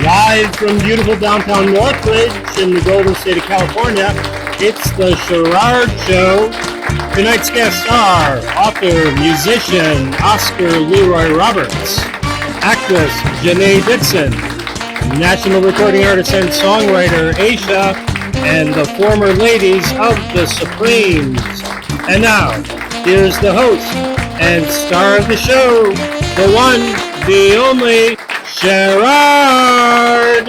Live from beautiful downtown Northridge in the Golden State of California, it's the Sherrard Show. Tonight's guests are author, musician Oscar Leroy Roberts, actress Janaye Dixon, national recording artist and songwriter Aysha, and the former ladies of the Supremes. And now, here's the host and star of the show, the one, the only, Sherrard.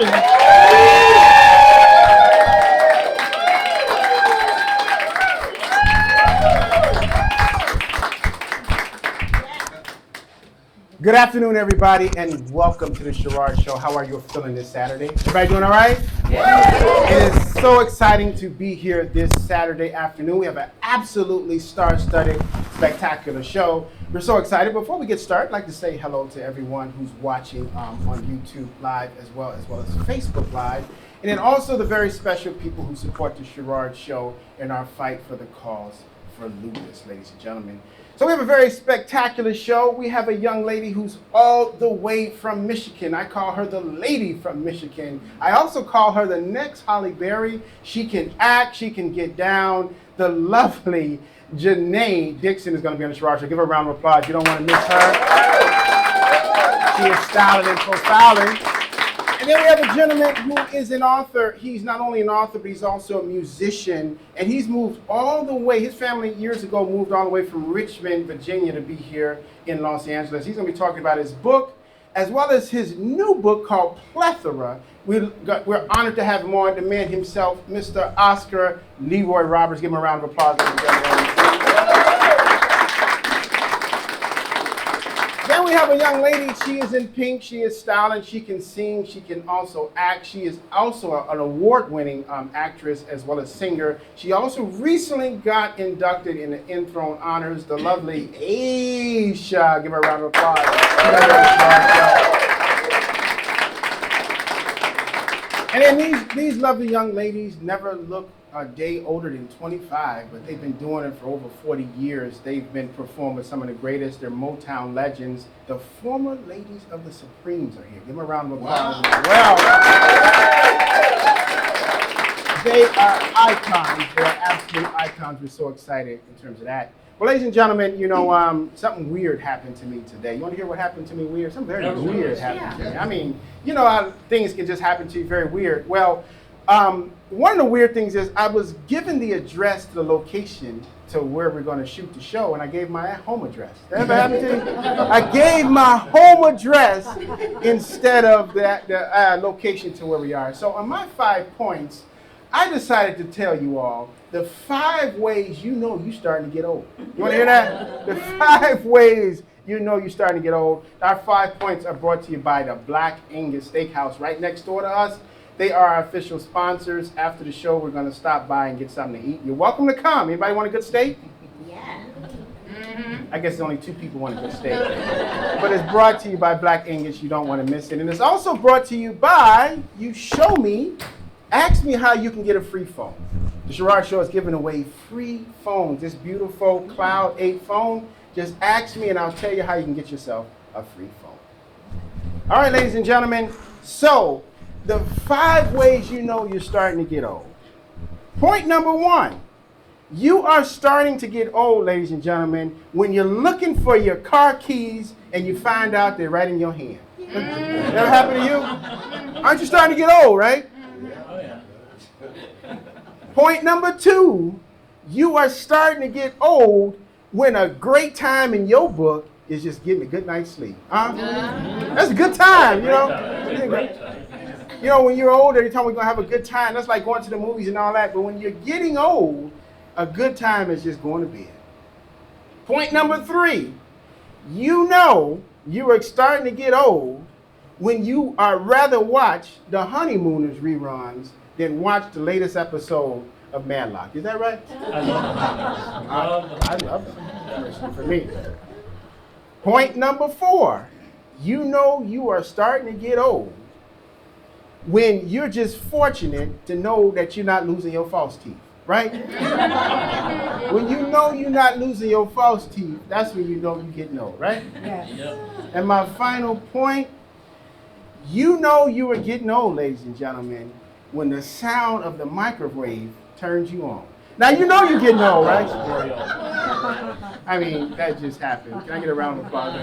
Good afternoon, everybody, and welcome to the Sherrard Show. How are you feeling this Saturday? Everybody doing all right? Yeah. It is so exciting to be here this Saturday afternoon. We have an absolutely star-studded, spectacular show. We're so excited. Before we get started, I'd like to say hello to everyone who's watching on YouTube Live as well as Facebook Live. And then also the very special people who support the Sherrard Show in our fight for the cause for lupus, ladies and gentlemen. So we have a very spectacular show. We have a young lady who's all the way from Michigan. I call her the lady from Michigan. I also call her the next Halle Berry. She can act, she can get down. The lovely Janaye Dixon is going to be on the Sherrard Show. Give her a round of applause. You don't want to miss her. She is styling and profiling. And then we have a gentleman who is an author. He's not only an author, but he's also a musician. And he's moved all the way. His family years ago moved all the way from Richmond, Virginia to be here in Los Angeles. He's going to be talking about his book, as well as his new book called Plethora. We're honored to have him on, the man himself, Mr. Oscar Leroy Roberts. Give him a round of applause. Then we have a young lady. She is in pink. She is styling. She can sing. She can also act. She is also an award-winning actress as well as singer. She also recently got inducted in the Enthroned Honors. The lovely Aysha. Give her a round of applause. And then these lovely young ladies never look a day older than 25, but they've been doing it for over 40 years. They've been performing with some of the greatest. They're Motown legends. The former ladies of the Supremes are here. Give them a round of applause as well. They are icons. They are absolute icons. We're so excited in terms of that. Well, ladies and gentlemen, you know, something weird happened to me today. You want to hear what happened to me weird? Something very weird happened to me. I mean, you know how things can just happen to you very weird. Well, one of the weird things is I was given the address to the location to where we're going to shoot the show, and I gave my home address. That ever happened to you? I gave my home address instead of the location to where we are. So on my 5 points, I decided to tell you all the 5 ways you know you're starting to get old. You want to hear that? The 5 ways you know you're starting to get old. Our 5 points are brought to you by the Black Angus Steakhouse right next door to us. They are our official sponsors. After the show, we're going to stop by and get something to eat. You're welcome to come. Anybody want a good steak? Yeah. I guess only 2 people want a good steak. But it's brought to you by Black Angus. You don't want to miss it. And it's also brought to you by You Show Me. Ask me how you can get a free phone. The Sherrard Show is giving away free phones. This beautiful Cloud 8 phone. Just ask me and I'll tell you how you can get yourself a free phone. All right, ladies and gentlemen. So, the 5 ways you know you're starting to get old. Point number 1. You are starting to get old, ladies and gentlemen, when you're looking for your car keys and you find out they're right in your hand. Ever happened to you? Aren't you starting to get old, right? Oh, yeah. Point number 2. You are starting to get old when a great time in your book is just getting a good night's sleep. That's a good time, you know? You know, when you're older, you tell me we're going to have a good time. That's like going to the movies and all that. But when you're getting old, a good time is just going to bed. Point number 3. You know you are starting to get old when you are rather watch the Honeymooners reruns than watch the latest episode of Matlock. Is that right? I love them. For me. Point number 4. You know you are starting to get old when you're just fortunate to know that you're not losing your false teeth, right? When you know you're not losing your false teeth, that's when you know you're getting old, right? Yes. Yep. And my final point, You know you are getting old, ladies and gentlemen, when the sound of the microwave turns you on. Now you know you're getting old, right? I mean, that just happened. Can I get a round of applause?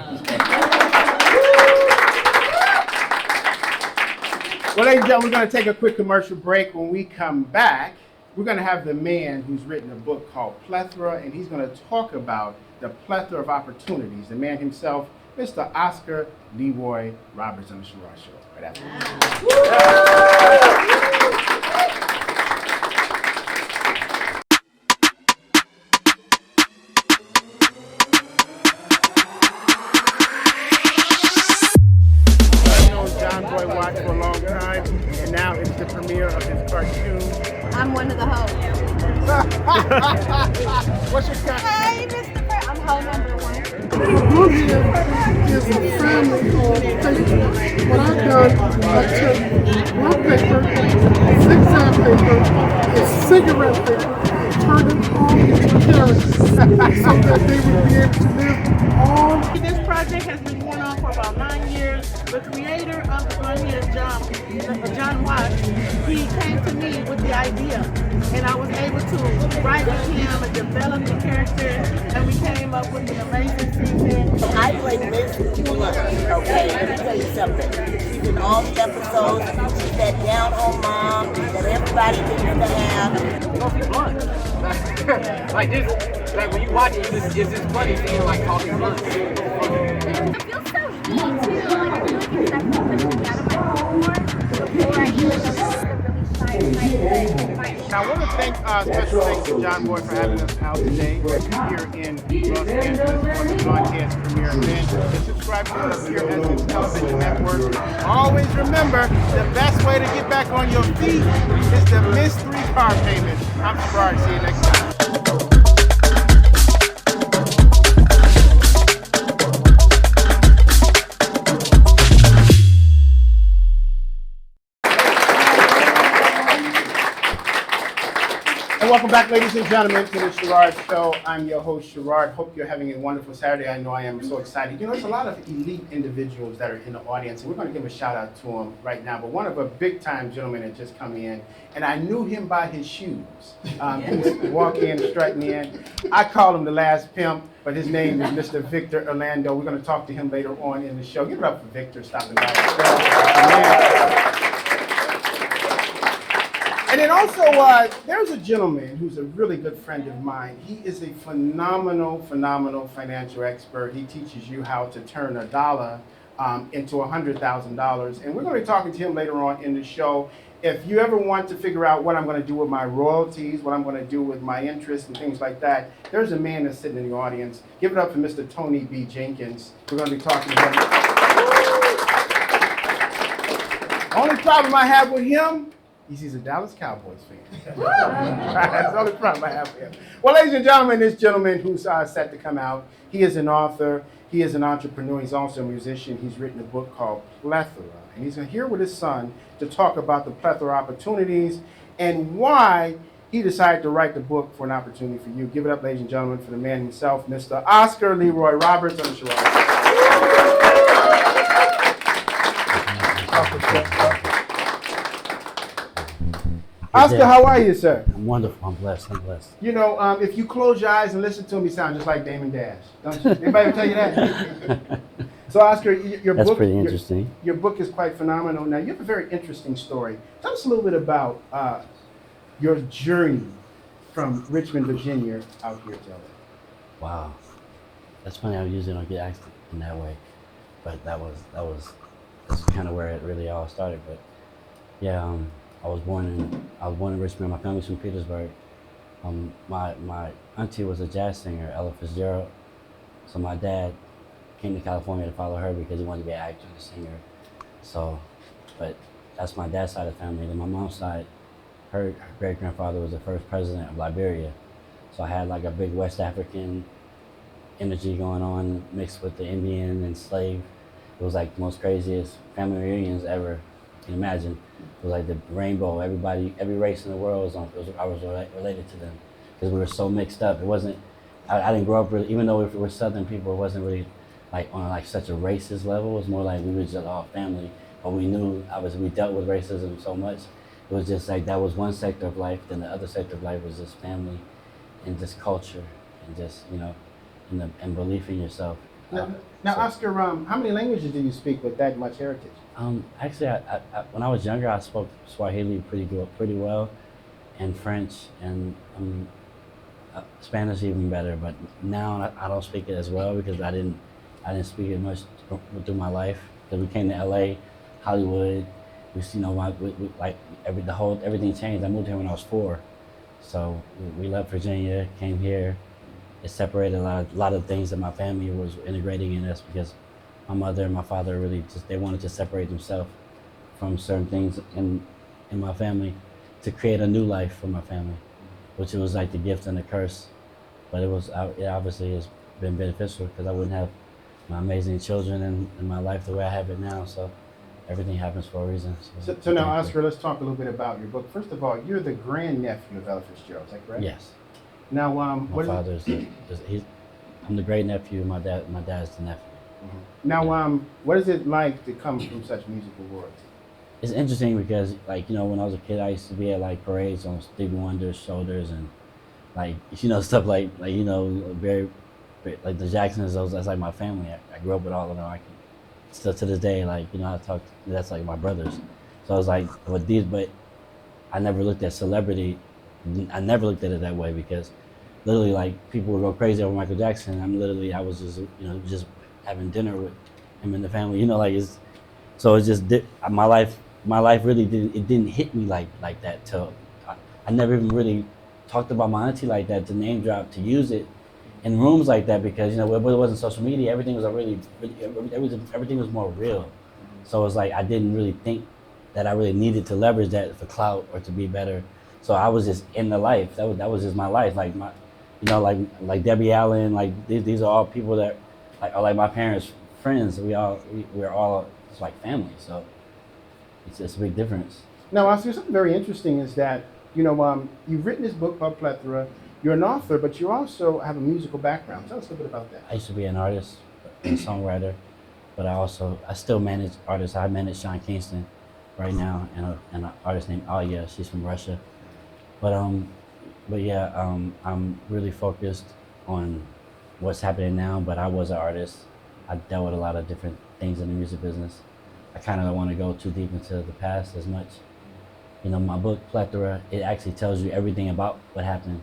Well, ladies and gentlemen, we're going to take a quick commercial break. When we come back, we're going to have the man who's written a book called Plethora, and he's going to talk about the plethora of opportunities. The man himself, Mr. Oscar Leroy Roberts on the Sherrod Show. Right after I've known John Boy Watts for a long time, and now it's the premiere of his cartoon. I'm one of the hosts. What's your cut? Hey, Mr. Fred. I'm hoe number one. The book here is a family on paper. What I've done, I took one paper, zigzag paper, and cigarette paper, and turned it all into characters so that they would be able to live on. This project has been going on for about 9 years. The creator of the one here, John Watts, he came to me with the idea, and I was able to write with him and develop the characters, and we came up with an amazing season. I play Miss Blunt, okay? Let me tell you something. She's in all the episodes. She's that down-home mom that everybody needs to have. It's gonna be blunt. Like this, like when you watch it, it's just funny seeing like talking blunt. It feels so neat too. Like I feel like it's definitely pushing out of my comfort before I even know the really shy Now, I want to thank special thanks to John Boy for having us out today here in Los Angeles for the broadcast premiere event. And subscribe to us here at the television network. Always remember, the best way to get back on your feet is to miss 3 car payments. I'm Sherrod. See you next time. And welcome back, ladies and gentlemen, to the Sherrod Show. I'm your host, Sherrod. Hope you're having a wonderful Saturday. I know I am so excited. You know, there's a lot of elite individuals that are in the audience, and we're going to give a shout out to them right now. But one of a big-time gentleman had just come in, and I knew him by his shoes. He was walking in, strutting in. I call him the last pimp, but his name is Mr. Victor Orlando. We're going to talk to him later on in the show. Give it up for Victor stopping by the show. And then also, there's a gentleman who's a really good friend of mine. He is a phenomenal financial expert. He teaches you how to turn a dollar into $100,000. And we're going to be talking to him later on in the show. If you ever want to figure out what I'm going to do with my royalties, what I'm going to do with my interests and things like that, there's a man that's sitting in the audience. Give it up for Mr. Tony B. Jenkins. We're going to be talking to him. Only problem I have with him, he's a Dallas Cowboys fan. That's the only problem I have with him. Well, ladies and gentlemen, this gentleman who's set to come out, he is an author, he is an entrepreneur, he's also a musician. He's written a book called Plethora, and he's here with his son to talk about the plethora of opportunities and why he decided to write the book for an opportunity for you. Give it up, ladies and gentlemen, for the man himself, Mr. Oscar Leroy Roberts on the show. Oscar, how are you, sir? I'm wonderful. I'm blessed. You know, if you close your eyes and listen to him, you sound just like Damon Dash. Don't you? Anybody ever tell you that? So, Oscar, your That's book, pretty interesting. Your book is quite phenomenal. Now, you have a very interesting story. Tell us a little bit about your journey from Richmond, Virginia, out here to LA. Wow, that's funny. I usually don't get asked in that way, but that's kind of where it really all started. But yeah, I was born in Richmond. My family's from Petersburg. My auntie was a jazz singer, Ella Fitzgerald. So my dad came to California to follow her because he wanted to be an actor and a singer. So, but that's my dad's side of the family. Then my mom's side, her great grandfather was the first president of Liberia. So I had like a big West African energy going on mixed with the Indian and slave. It was like the most craziest family reunions ever you can imagine. It was like the rainbow. Everybody, every race in the world was on. I was related to them because we were so mixed up. It wasn't. I didn't grow up really. Even though we were Southern people, it wasn't really like on like such a racist level. It was more like we were just all family. but we knew obviously we dealt with racism so much. It was just like that was one sector of life. Then the other sector of life was just family, and just culture, and just and belief in yourself. Now, Oscar, how many languages do you speak with that much heritage? Actually, when I was younger, I spoke Swahili pretty well, and French, and Spanish even better. But now I don't speak it as well because I didn't speak it much through my life. Because we came to LA, Hollywood, everything changed. I moved here when I was 4, so we left Virginia, came here. It separated a lot of things that my family was integrating in us because my mother and my father really they wanted to separate themselves from certain things in my family to create a new life for my family, which it was like the gift and the curse. But it obviously has been beneficial because I wouldn't have my amazing children in my life the way I have it now. So everything happens for a reason. So now, Oscar, let's talk a little bit about your book. First of all, you're the grandnephew of Ella Fitzgerald, is that correct? Yes. Now, My father's I'm the great nephew. My dad's the nephew. Mm-hmm. Now, what is it like to come from such musical royalty? It's interesting because, when I was a kid, I used to be at parades on Stevie Wonder's shoulders and stuff very like the Jacksons. That's like my family. I grew up with all of them. Still to this day, I talk. That's like my brothers. So I was like, but I never looked at celebrity. I never looked at it that way because literally people would go crazy over Michael Jackson. I was just having dinner with him and the family. So it's just my life really didn't hit me like that till I never even really talked about my auntie like that, to name drop, to use it in rooms like that because it wasn't social media. Everything was everything was more real. So it's I didn't really think that I really needed to leverage that for clout or to be better. So I was just in the life. That was just my life. Like Debbie Allen. These are all people that are like my parents' friends. We're all just like family. So it's a big difference. Now, Oscar, something very interesting is that you've written this book called Plethora. You're an author, but you also have a musical background. Tell us a little bit about that. I used to be an artist, a songwriter, but I still manage artists. I manage Sean Kingston right now, and an artist named Alya. She's from Russia. But yeah, I'm really focused on what's happening now. But I was an artist. I dealt with a lot of different things in the music business. I kind of don't want to go too deep into the past as much. My book Plethora, it actually tells you everything about what happened.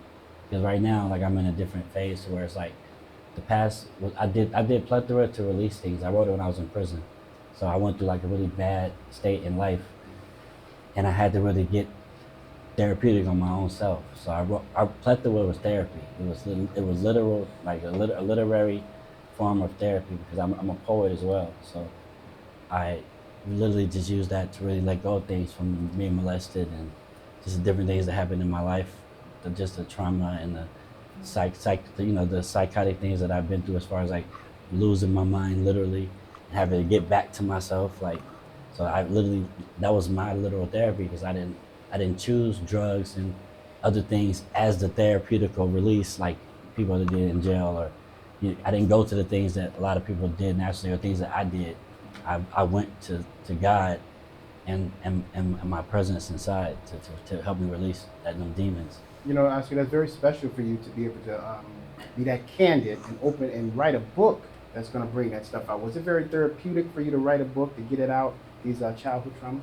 Because right now, I'm in a different phase where it's the past. I did Plethora to release things. I wrote it when I was in prison, so I went through a really bad state in life, and I had to really get therapeutic on my own self. So our Plethora was therapy. It was literal, a literary form of therapy because I'm a poet as well. So I literally just used that to really let go of things from being molested and just the different things that happened in my life, just the trauma and the the psychotic things that I've been through as far as losing my mind literally and having to get back to myself. So that was my literal therapy because I didn't choose drugs and other things as the therapeutical release like people that did in jail, or I didn't go to the things that a lot of people did naturally or things that I did. I went to God and my presence inside to help me release them demons. Oscar, that's very special for you to be able to be that candid and open and write a book that's going to bring that stuff out. Was it very therapeutic for you to write a book to get it out, these childhood traumas?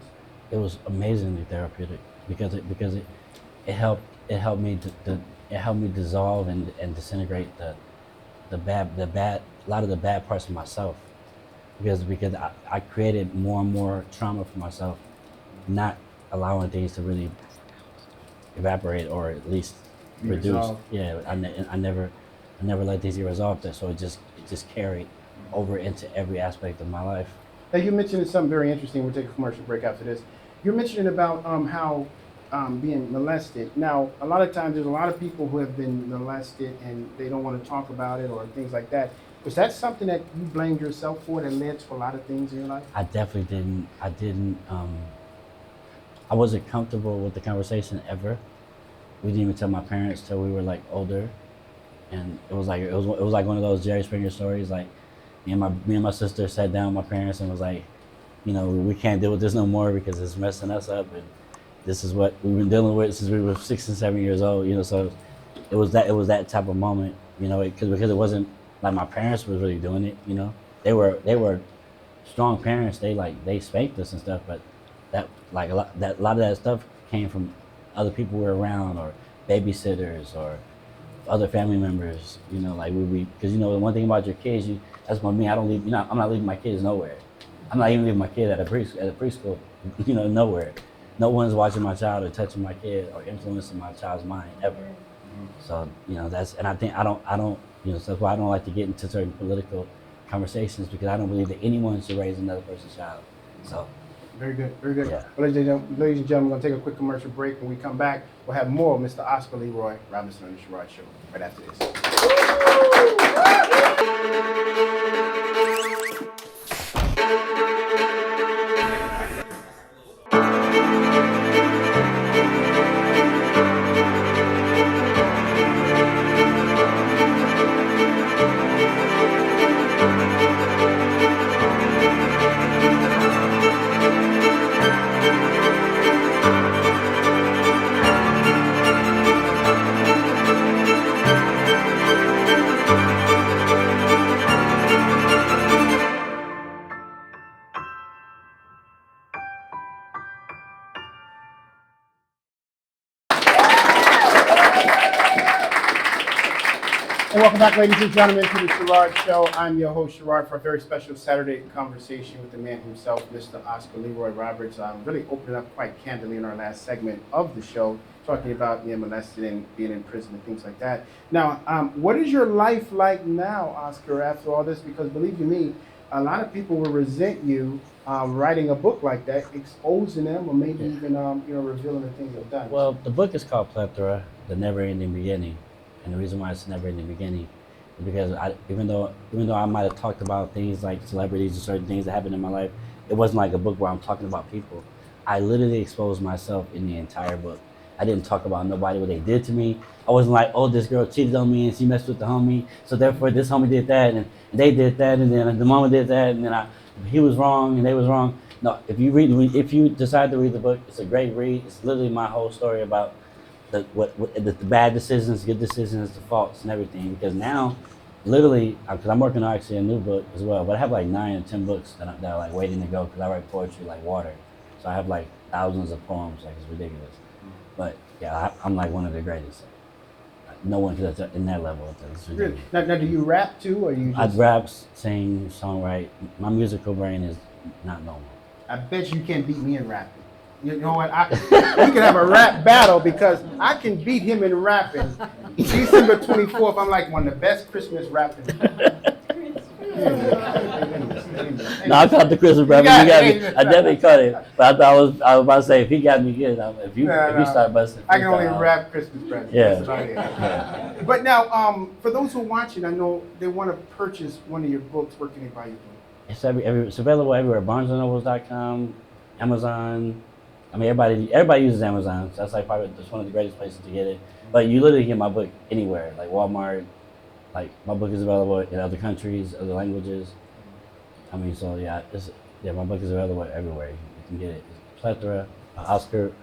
It was amazingly therapeutic because it helped me dissolve and disintegrate a lot of the bad parts of myself because I created more and more trauma for myself, not allowing things to really evaporate or at least reduce. Yeah, I never let things get resolved, so it just carried over into every aspect of my life. Now, you mentioned something very interesting. We'll take a commercial break after this. You're mentioning about how being molested. Now, a lot of times there's a lot of people who have been molested and they don't want to talk about it or things like that. Was that something that you blamed yourself for that led to a lot of things in your life? I definitely didn't. I wasn't comfortable with the conversation ever. We didn't even tell my parents till we were older, and it was like one of those Jerry Springer stories. Me and my sister sat down with my parents and was like, you know, we can't deal with this no more because it's messing us up, and this is what we've been dealing with since we were 6 and 7 years old. You know, so it was that type of moment. You know, because it wasn't like my parents was really doing it. You know, they were strong parents. They spanked us and stuff, but that like a lot of that stuff came from other people we were around, or babysitters, or other family members. You know, like we because you know the one thing about your kids, that's what me. I don't leave. You know, I'm not leaving my kids nowhere. I'm not even leaving my kid at a preschool. You know, nowhere. No one's watching my child or touching my kid or influencing my child's mind ever. So you know and I think I don't you know so that's why I don't like to get into certain political conversations, because I don't believe that anyone should raise another person's child. So. Very good, very good. Yeah. Well, ladies and gentlemen, we're going to take a quick commercial break. When we come back, we'll have more of Mr. Oscar Leroy Robinson on the Sherrod Show right after this. And welcome back, ladies and gentlemen, to the Sherrod Show. I'm your host, Sherrod, for a very special Saturday conversation with the man himself, Mr. Oscar Leroy Roberts. Really opening up quite candidly in our last segment of the show, talking about being molested and being in prison and things like that. Now, what is your life like now, Oscar, after all this? Because believe you me, a lot of people will resent you writing a book like that, exposing them, or maybe even revealing the things you've done. Well, the book is called Plethora: The Never-Ending Beginning. And the reason why it's never in the beginning is because even though I might have talked about things like celebrities and certain things that happened in my life, it wasn't like a book where I'm talking about people. I literally exposed myself in the entire book. I didn't talk about nobody, what they did to me. I wasn't like, oh, this girl cheated on me and she messed with the homie, so therefore this homie did that and they did that, and then the mama did that, and then he was wrong and they was wrong. No, if you decide to read the book, it's a great read. It's literally my whole story about the bad decisions, good decisions, the faults, and everything. Because now, literally, because I'm working on actually a new book as well, but I have like 9 or 10 books that are like waiting to go, because I write poetry like water. So I have like thousands of poems, like it's ridiculous. But yeah, I'm like one of the greatest. No one could in that level. It's ridiculous. Really? Now, do you rap too, or you? I rap, sing, songwrite. My musical brain is not normal. I bet you can't beat me in rapping. You know what? We can have a rap battle, because I can beat him in rapping. December 24th, I'm like one of the best Christmas rappers. No, I caught the Christmas rap. You got me. I definitely caught it. But I was about to say, if he got me good, if you start busting, I can only rap Christmas presents. Yeah. But now, for those who are watching, I know they want to purchase one of your books. Where can they buy your book? It's available everywhere. BarnesandNobles.com, Amazon. I mean, everybody uses Amazon, so that's like probably just one of the greatest places to get it. But you literally get my book anywhere, like Walmart. Like my book is available in other countries, other languages. I mean, so my book is available everywhere. You can get it. It's Plethora. Oscar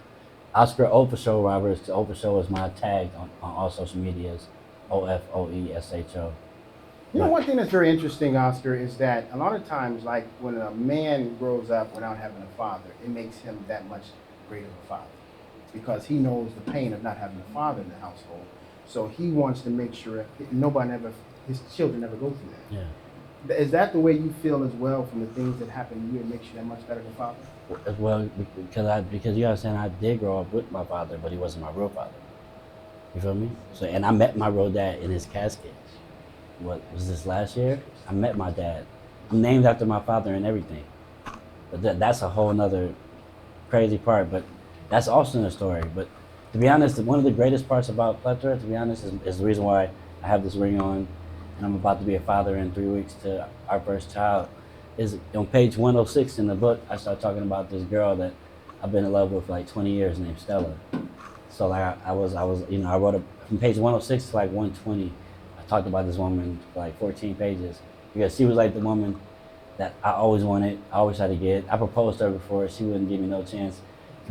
O for Show Roberts. O for Show is my tag on all social medias. OFOESHO. You know, one thing that's very interesting, Oscar, is that a lot of times, like when a man grows up without having a father, it makes him that much greater of a father, because he knows the pain of not having a father in the household. So he wants to make sure his children never go through that. Yeah. Is that the way you feel as well, from the things that happen to you? It makes you that much better of a father? Well, because you understand, I did grow up with my father, but he wasn't my real father. You feel me? So, and I met my real dad in his casket. What was this, last year? I met my dad. I'm named after my father and everything. But that's a whole nother crazy part, but that's also in the story. But to be honest, one of the greatest parts about Plethora, to be honest, is the reason why I have this ring on, and I'm about to be a father in 3 weeks to our first child, is on page 106 in the book. I start talking about this girl that I've been in love with for like 20 years, named Stella. So like I wrote from page 106 to like 120. I talked about this woman for like 14 pages, because she was like the woman that I always wanted. I always tried to get. I proposed to her before. She wouldn't give me no chance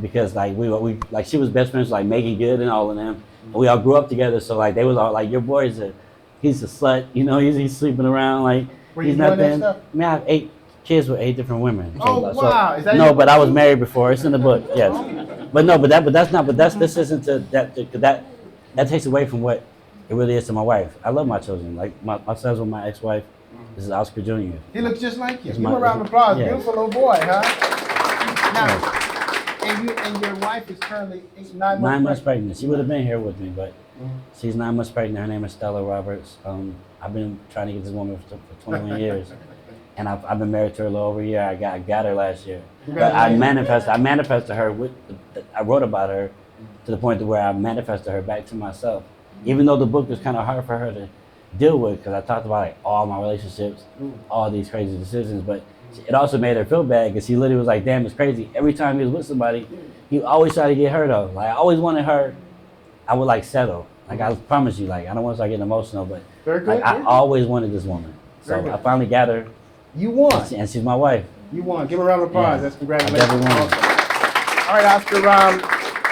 because like we like she was best friends with, like Megan Good and all of them. And we all grew up together. So like they was all like, your boy's he's a slut. You know, he's sleeping around like Were he's you doing nothing. that stuff? I mean, I have 8 kids with 8 different women. Oh wow! Is that no, your but I was book? married before. It's in the book. Yes, but no, this isn't that takes away from what it really is to my wife. I love my children. Like my son's with my ex-wife. This is Oscar Jr. He looks just like you. It's Give him a round of applause. yeah. Beautiful little boy, huh? Now, and your wife is currently 9 months 9 months pregnant. She would have been here with me, but Mhm. she's 9 months pregnant. Her name is Stella Roberts. I've been trying to get this woman for 21 years, and I've been married to her a little over a year. I got her last year, but I manifested her I wrote about her to the point to where I manifested her back to myself. Even though the book was kind of hard for her to deal with, because I talked about like all my relationships, all these crazy decisions, but it also made her feel bad because she literally was like, damn, it's crazy. Every time he was with somebody, he always tried to get her though. Like I always wanted her, I would like settle. Like I promise you, like I don't want to start getting emotional, but Very good. like, I always wanted this woman. So Very good. I finally got her, You won. and she's my wife. You won. Give her a round of applause. Yeah. That's congratulations. I definitely won. Awesome. All right, Oscar.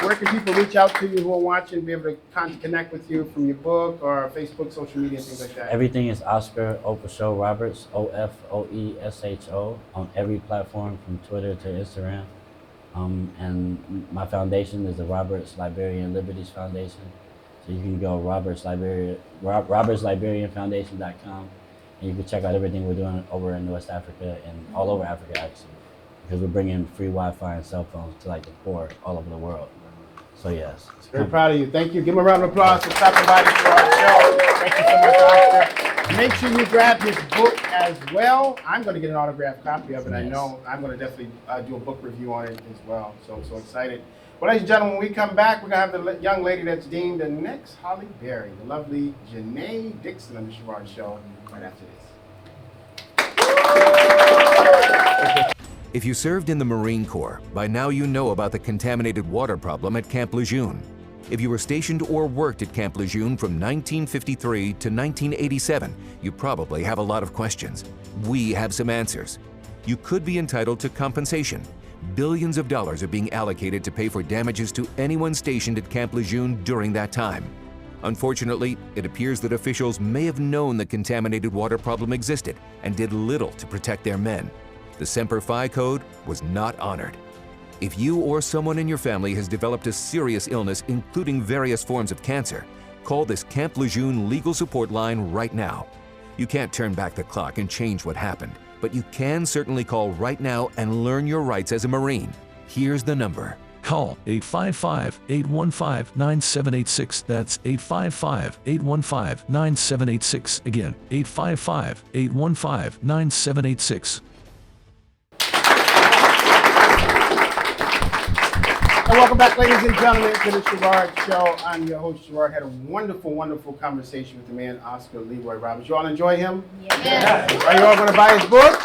Where can people reach out to you who are watching, be able to connect with you from your book or Facebook, social media, things like that? Everything is Oscar Ofesho Roberts, OFOESHO, on every platform from Twitter to Instagram. And my foundation is the Roberts Liberian Liberties Foundation. So you can go robertsliberianfoundation.com, and you can check out everything we're doing over in West Africa and all over Africa actually, because we're bringing free Wi-Fi and cell phones to like the poor all over the world. So yes. Very proud of you. Thank you. Give him a round of applause for stopping by to our show. Thank you so much, Oscar. Make sure you grab his book as well. I'm going to get an autographed copy of it. I know I'm going to definitely do a book review on it as well. So I'm so excited. Well, ladies and gentlemen, when we come back, we're going to have the young lady that's deemed the next Halle Berry, the lovely Janaye Dixon on the Sherrod Show right after this. If you served in the Marine Corps, by now you know about the contaminated water problem at Camp Lejeune. If you were stationed or worked at Camp Lejeune from 1953 to 1987, you probably have a lot of questions. We have some answers. You could be entitled to compensation. Billions of dollars are being allocated to pay for damages to anyone stationed at Camp Lejeune during that time. Unfortunately, it appears that officials may have known the contaminated water problem existed and did little to protect their men. The Semper Fi code was not honored. If you or someone in your family has developed a serious illness, including various forms of cancer, call this Camp Lejeune legal support line right now. You can't turn back the clock and change what happened, but you can certainly call right now and learn your rights as a Marine. Here's the number. Call 855-815-9786. That's 855-815-9786. Again, 855-815-9786. And welcome back, ladies and gentlemen, to the Sherrod Show. I'm your host, Sherrod. Had a wonderful, wonderful conversation with the man, Oscar Leroy Roberts. You all enjoy him? Yes. Are you all going to buy his book?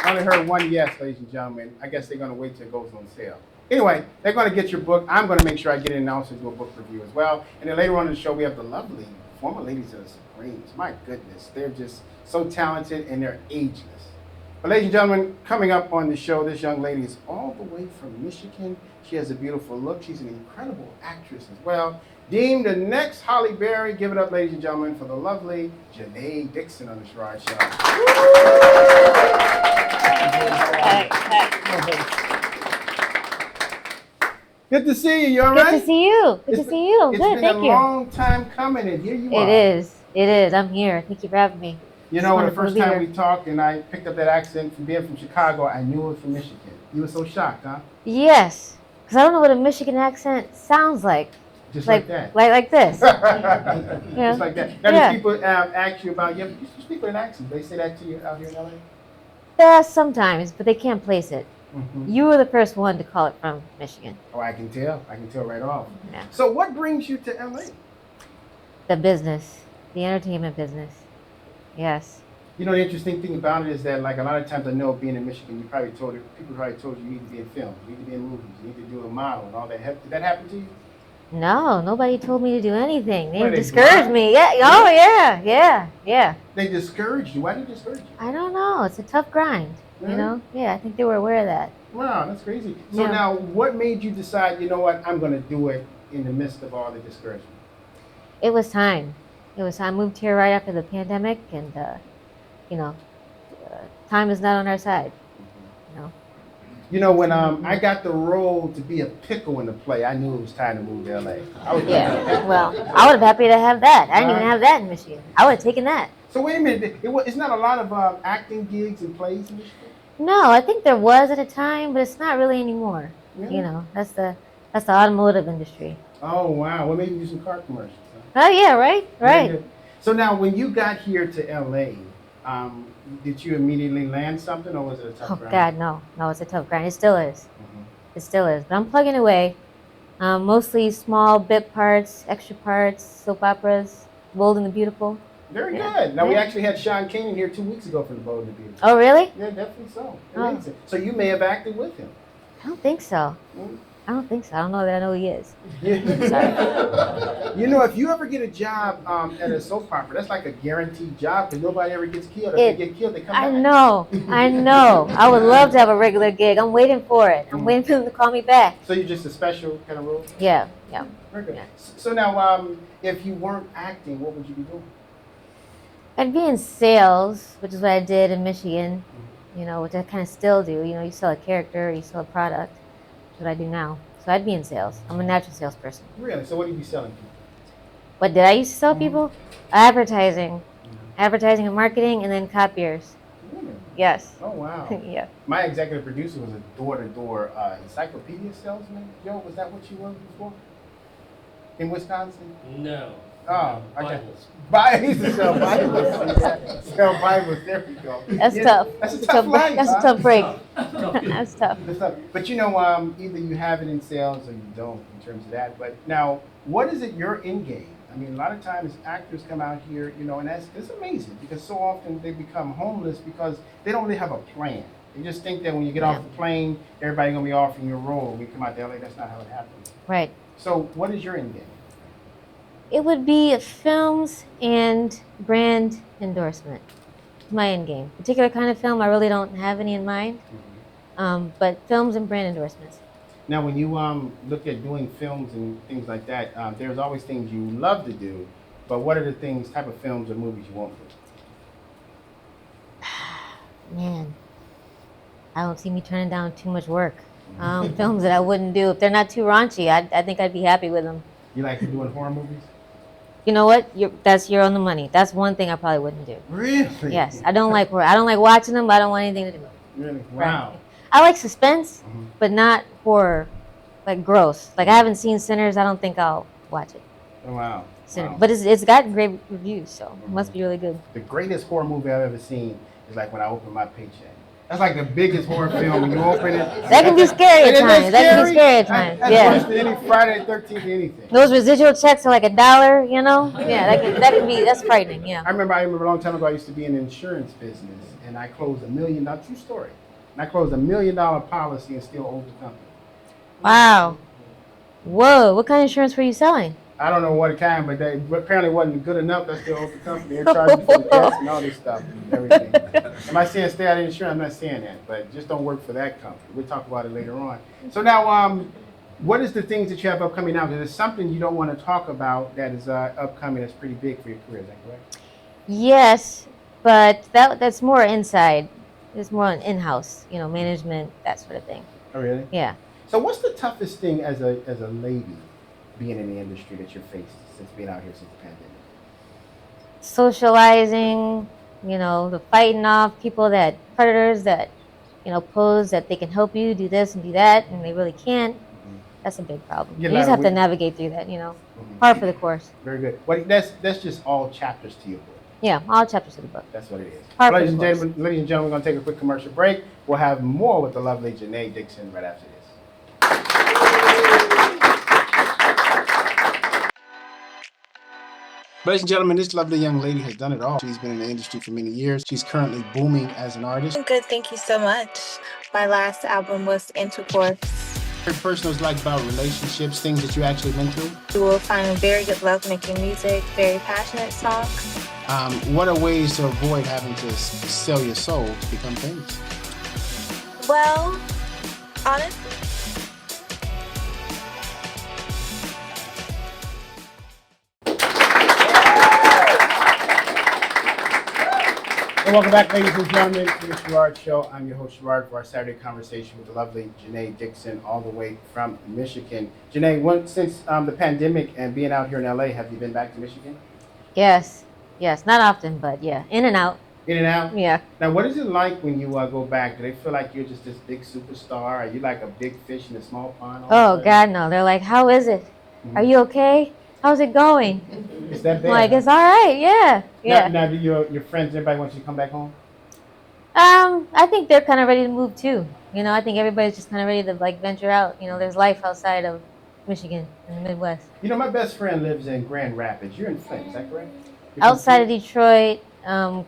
I only heard one yes, ladies and gentlemen. I guess they're going to wait till it goes on sale. Anyway, they're going to get your book. I'm going to make sure I get it announced and do a book review as well. And then later on in the show, we have the lovely former ladies of the Supremes. My goodness, they're just so talented and they're ageless. But ladies and gentlemen, coming up on the show, this young lady is all the way from Michigan. She has a beautiful look. She's an incredible actress as well. Deemed the next Halle Berry. Give it up, ladies and gentlemen, for the lovely Janaye Dixon on the Sherrod Show. Good to see you. You all right? Good to see you. Good to see you. I'm It's good. been Thank a you. long time coming, and here you are. It is. It is. I'm here. Thank you for having me. You It's know, the wonderful first to be time here. we talked and I picked up that accent from being from Chicago, I knew it was from Michigan. You were so shocked, huh? Yes, because I don't know what a Michigan accent sounds like. Just like that. Like this. Just like that. Now, Yeah. do people ask you about, you speak with an accent? They say that to you out here in LA? Yeah, sometimes, but they can't place it. Mhm. You were the first one to call it from Michigan. Oh, I can tell. I can tell right off. Yeah. So what brings you to LA? The business, the entertainment business. Yes. You know, the interesting thing about it is that, like, a lot of times I know being in Michigan, people probably told you need to be in film, you need to be in movies, you need to do a model and all that. Did that happen to you? No, nobody told me to do anything. They Were they discouraged blind? me. Yeah. Oh, yeah. They discouraged you. Why did they discourage you? I don't know. It's a tough grind. Really? You know? Yeah, I think they were aware of that. Wow, that's crazy. So Yeah. now, what made you decide, you know what, I'm going to do it in the midst of all the discouragement? It was time. It was time. I moved here right after the pandemic, and you know, time is not on our side. You know. You know, when I got the role to be a pickle in the play, I knew it was time to move to LA. I was Yeah. Well, I would have happy to have that. I didn't even have that in Michigan. I would have taken that. So wait a minute, it's not a lot of acting gigs and plays in Michigan? No, I think there was at a time, but it's not really anymore. Really? You know, that's the automotive industry. Oh wow, well maybe do some car commercials. Oh yeah, right. Very good. So now, when you got here to LA, did you immediately land something, or was it a tough Oh grind? God, no, it's a tough grind. It still is. It still is. But I'm plugging away. Mostly small bit parts, extra parts, soap operas, Bold and the Beautiful. Very Yeah. good. Now we Yeah. actually had Sean Kanan here 2 weeks ago for the Bold and the Beautiful. Oh really? Yeah, definitely so. Oh. Amazing. So you may have acted with him. I don't think so. Mm. I don't think so. I don't know that I know who he is. You know, if you ever get a job at a soap opera, that's like a guaranteed job because nobody ever gets killed. If they get killed, they come I back. know. I would love to have a regular gig. I'm waiting for it. I'm waiting for them to call me back. So you're just a special kind of role? Yeah. Very good. So now, if you weren't acting, what would you be doing? I'd be in sales, which is what I did in Michigan, you know, which I kind of still do. You know, you sell a character, you sell a product. That's what I do now. So I'd be in sales. I'm a natural salesperson. Really? So what do you be selling people? What did I used to sell people? Advertising. Advertising and marketing, and then copiers. Really? Yes. Oh, wow. Yeah. My executive producer was a door-to-door encyclopedia salesman. Joe, was that what you were before? In Wisconsin? No. Oh, Bibles. I used to sell Bibles. Yeah. Sell Bibles. There we go. That's Yeah, tough. That's a That's tough life. That's huh? a tough break. That's tough. That's tough. But you know, either you have it in sales or you don't in terms of that. But now, what is it your end game? I mean, a lot of times actors come out here, you know, and it's amazing because so often they become homeless because they don't really have a plan. They just think that when you get off the plane, everybody's gonna be offering you a role. When we come out to LA, that's not how it happens. Right. So, what is your end game? It would be films and brand endorsement. My end game. Particular kind of film, I really don't have any in mind. But films and brand endorsements. Now, when you look at doing films and things like that, there's always things you love to do. But what are the type of films or movies you won't do? Man, I don't see me turning down too much work. Films that I wouldn't do. If they're not too raunchy, I think I'd be happy with them. You like doing horror movies? You know what? You're on the money. That's one thing I probably wouldn't do. Really? Yes. I don't like horror. I don't like watching them, but I don't want anything to do with them. Really? Wow. Right. I like suspense, but not horror, like gross. Like I haven't seen Sinners. I don't think I'll watch it. Oh, wow. Sinner. Wow. But it's got great reviews, so it must be really good. The greatest horror movie I've ever seen is like when I open my paycheck. That's like the biggest horror film when you open it. That can be scary at Isn't times. That can be scary at times. That's Yeah. worse than any Friday the 13th or anything. Those residual checks are like $1, you know? Yeah, that's frightening, yeah. I remember a long time ago I used to be in the insurance business and I closed $1 million, true story. And I closed $1 million policy and still owed the company. Wow. Whoa, what kind of insurance were you selling? I don't know what kind, but apparently wasn't good enough. I still owed the company. They're charging for the gas and all this stuff and everything. Am I saying stay out of insurance? I'm not saying that, but just don't work for that company. We'll talk about it later on. So now, what is the things that you have upcoming now? Because there's something you don't want to talk about that is upcoming that's pretty big for your career. Is that correct? Yes, but that's more inside. It's more in-house, you know, management, that sort of thing. Oh, really? Yeah. So what's the toughest thing as a lady being in the industry that you're faced since being out here since the pandemic? Socializing, you know, the fighting off predators that, you know, pose that they can help you do this and do that, and they really can't. That's a big problem. You just have to navigate through that, you know. Par for the course. Very good. Well, that's just all chapters to your book. Yeah, all chapters of the book. That's what it is. Par for Ladies the and course. gentlemen, we're going to take a quick commercial break. We'll have more with the lovely Janaye Dixon right after this. Ladies and gentlemen, this lovely young lady has done it all. She's been in the industry for many years. She's currently booming as an artist. Good, thank you so much. My last album was Intercourse. Personals like about relationships, things that you actually went through. You will find very good love making music, very passionate songs. What are ways to avoid having to sell your soul to become famous? Well, honestly, And welcome back, ladies and gentlemen, to the Sherrard Show. I'm your host, Sherrard, for our Saturday conversation with the lovely Janaye Dixon, all the way from Michigan. Janaye, since the pandemic and being out here in LA, have you been back to Michigan? Yes, not often, but yeah, in and out. In and out? Yeah. Now, what is it like when you go back? Do they feel like you're just this big superstar? Are you like a big fish in a small pond? Oh, God, no. They're like, how is it? Are you okay? How's it going? Is that bad? Like, it's all right, yeah. Now, do your friends, everybody wants you to come back home? I think they're kind of ready to move too. You know, I think everybody's just kind of ready to like venture out. You know, there's life outside of Michigan in the Midwest. You know, my best friend lives in Grand Rapids. You're in Flint, is that correct? Outside of Detroit,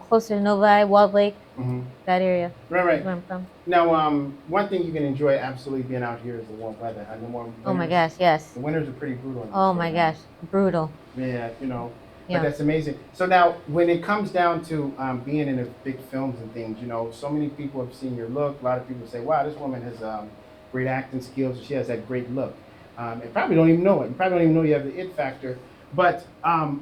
closer to Novi, Walled Lake, that area. Right. Where I'm from. Now, one thing you can enjoy absolutely being out here is the warm weather. I know more. Oh my gosh, yes. The winters are pretty brutal. Oh my gosh, brutal. Yeah, you know. Yeah. But that's amazing. So now, when it comes down to being in the big films and things, you know, so many people have seen your look. A lot of people say, wow, this woman has great acting skills. She has that great look. And probably don't even know it. You probably don't even know you have the it factor. But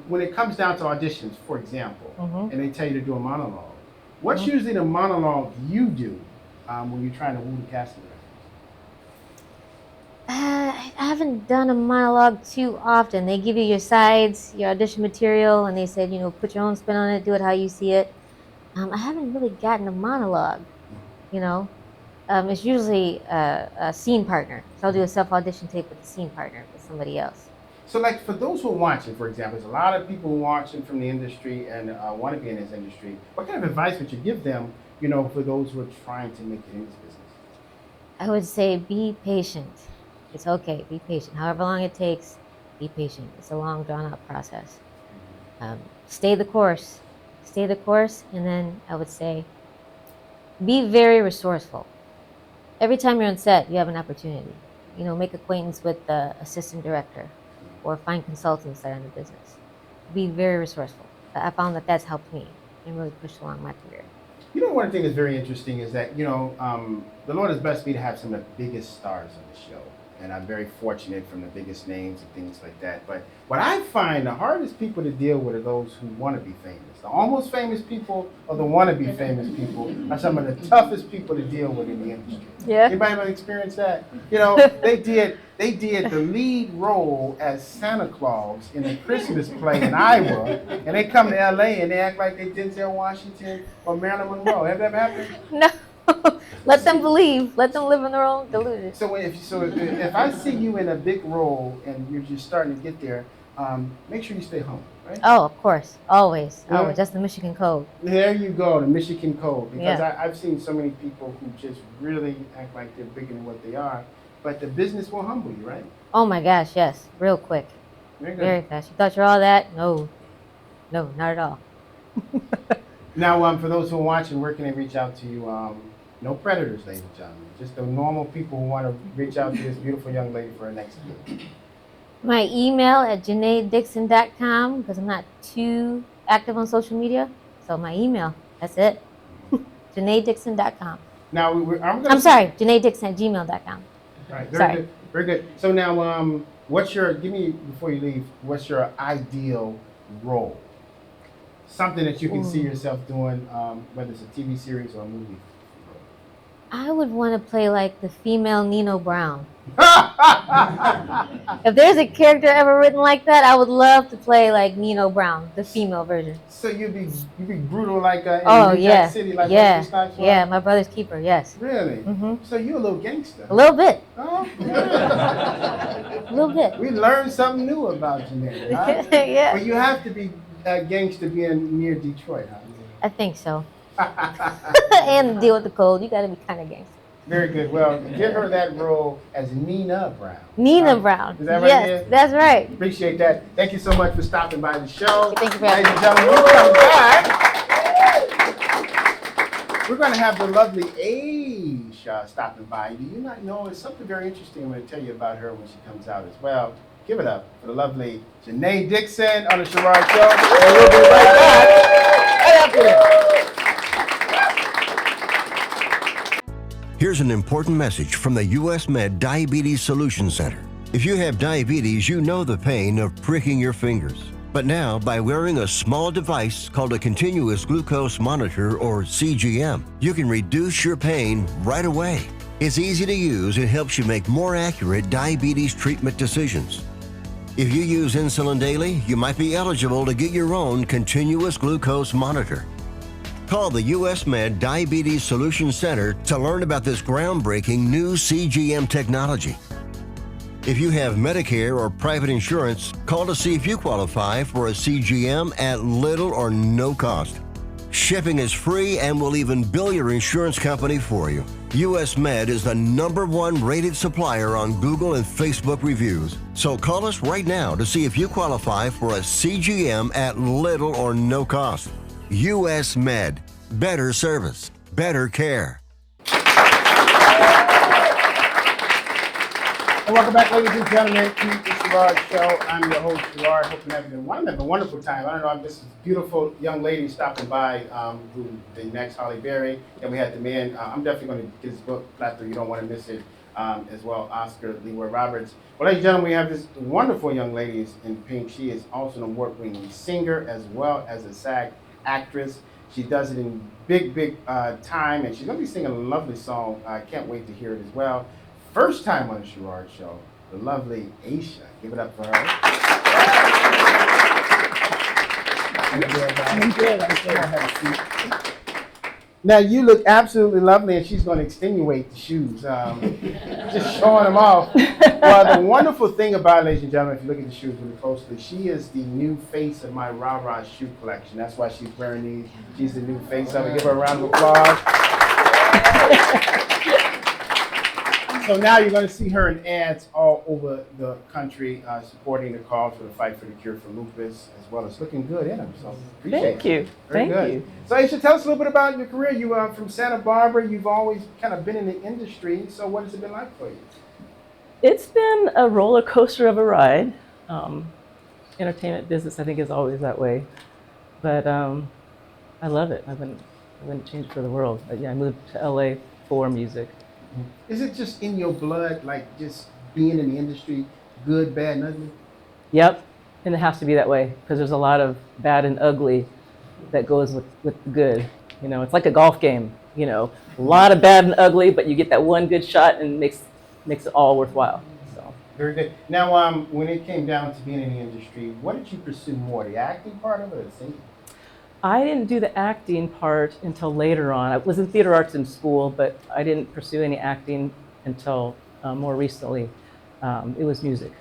when it comes down to auditions, for example, and they tell you to do a monologue, what's usually the monologue you do when you're trying to woo the casting directors? I haven't done a monologue too often. They give you your sides, your audition material, and they said, you know, put your own spin on it, do it how you see it. I haven't really gotten a monologue, you know. It's usually a scene partner. So I'll do a self-audition tape with a scene partner with somebody else. So like for those who are watching, for example, there's a lot of people watching from the industry and want to be in this industry. What kind of advice would you give them, you know, for those who are trying to make it in this business? I would say be patient. It's okay, be patient. However long it takes, be patient. It's a long, drawn-out process. Stay the course. Stay the course, and then I would say be very resourceful. Every time you're on set, you have an opportunity. You know, make acquaintance with the assistant director or find consultants that are in the business. Be very resourceful. I found that that's helped me and really pushed along my career. You know, one thing that's very interesting is that, you know, the Lord has blessed me to have some of the biggest stars on the show. And I'm very fortunate from the biggest names and things like that. But what I find the hardest people to deal with are those who want to be famous. The almost famous people or the want-to-be famous people are some of the toughest people to deal with in the industry. Yeah. Anybody ever experienced that? You know, they did the lead role as Santa Claus in a Christmas play in Iowa, and they come to LA and they act like they Denzel Washington or Marilyn Monroe. Have that ever happened? No. Let them believe. Let them live in their own delusion. So if I see you in a big role and you're just starting to get there, make sure you stay home, right? Oh, of course. Always. Yeah. Always. That's the Michigan code. There you go, the Michigan code. Because Yeah. I've seen so many people who just really act like they're bigger than what they are, but the business will humble you, right? Oh my gosh, yes. Real quick. Very good. Very fast. You thought you're all that? No. No, not at all. Now, for those who are watching, where can they reach out to you? No predators, ladies and gentlemen. Just the normal people who want to reach out to this beautiful young lady for her next gig. My email at janayedixon.com because I'm not too active on social media. So my email, that's it. janayedixon.com. Now, I'm sorry, janayedixon@gmail.com. All right, very good. Very good. So now, before you leave, what's your ideal role? Something that you can see yourself doing, whether it's a TV series or a movie. I would want to play like the female Nino Brown. If there's a character ever written like that, I would love to play like Nino Brown, the female version. So you'd be brutal like in Oh New yeah, Jack City, like yeah, Wesley Snipes was? yeah. My brother's keeper, yes. Really? So you're a little gangster. A little bit. Oh, yeah. A little bit. We learned something new about Janaye, huh? Yeah. But you have to be a gangster being near Detroit, huh? I think so. And deal with the cold. You got to be kind of gangster. Very good. Well, give her that role as Nina Brown. Nina Brown. Is that right? Yes, Nina? that's right. Appreciate that. Thank you so much for stopping by the show. Thank you for Ladies having and me. gentlemen, we'll come back. We're going to have the lovely Aysha stopping by. Do you not know? It's something very interesting I'm going to tell you about her when she comes out as well. Give it up for the lovely Janaye Dixon on the Sherrod Show. And we'll be right back right after this. Here's an important message from the US Med Diabetes Solution Center. If you have diabetes, you know the pain of pricking your fingers. But now, by wearing a small device called a continuous glucose monitor, or CGM, you can reduce your pain right away. It's easy to use and helps you make more accurate diabetes treatment decisions. If you use insulin daily, you might be eligible to get your own continuous glucose monitor. Call the US Med Diabetes Solution Center to learn about this groundbreaking new CGM technology. If you have Medicare or private insurance, call to see if you qualify for a CGM at little or no cost. Shipping is free and will even bill your insurance company for you. US Med is the #1 rated supplier on Google and Facebook reviews. So call us right now to see if you qualify for a CGM at little or no cost. US Med. Better service. Better care. And welcome back, ladies and gentlemen, to the Sherrod Show. I'm your host, Sherrod. Hope you're having a wonderful time. I don't know if this is a beautiful young lady stopping by, who the next Halle Berry. And we had the man, I'm definitely going to get his book, Platter, you don't want to miss it, as well, Oscar Leroy Roberts. Well, ladies and gentlemen, we have this wonderful young lady in pink. She is also an award-winning singer as well as a SAG actress. She does it in big time, and she's going to be singing a lovely song. I can't wait to hear it as well. First time on the Sherrod Show, the lovely Aysha. Give it up for her. Now you look absolutely lovely, and she's going to extenuate the shoes, just showing them off. Well, the wonderful thing about it, ladies and gentlemen, if you look at the shoes really closely, she is the new face of my Rah-Rah shoe collection. That's why she's wearing these. She's the new face of it. Give her a round of applause. So now you're going to see her in ads all over the country, supporting the cause for the fight for the cure for lupus, as well as looking good in them. So appreciate Thank you. Very good. You. So Aysha, tell us a little bit about your career. You are from Santa Barbara. You've always kind of been in the industry. So what has it been like for you? It's been a roller coaster of a ride. Entertainment business, I think, is always that way. But I love it. I wouldn't change it for the world. But yeah, I moved to LA for music. Is it just in your blood, like just being in the industry, good, bad, and ugly? Yep, and it has to be that way because there's a lot of bad and ugly that goes with the good. You know, it's like a golf game. You know, a lot of bad and ugly, but you get that one good shot and makes it all worthwhile. So very good. Now, when it came down to being in the industry, what did you pursue more, the acting part of it or the singing? I didn't do the acting part until later on. I was in theater arts in school, but I didn't pursue any acting until more recently. It was music.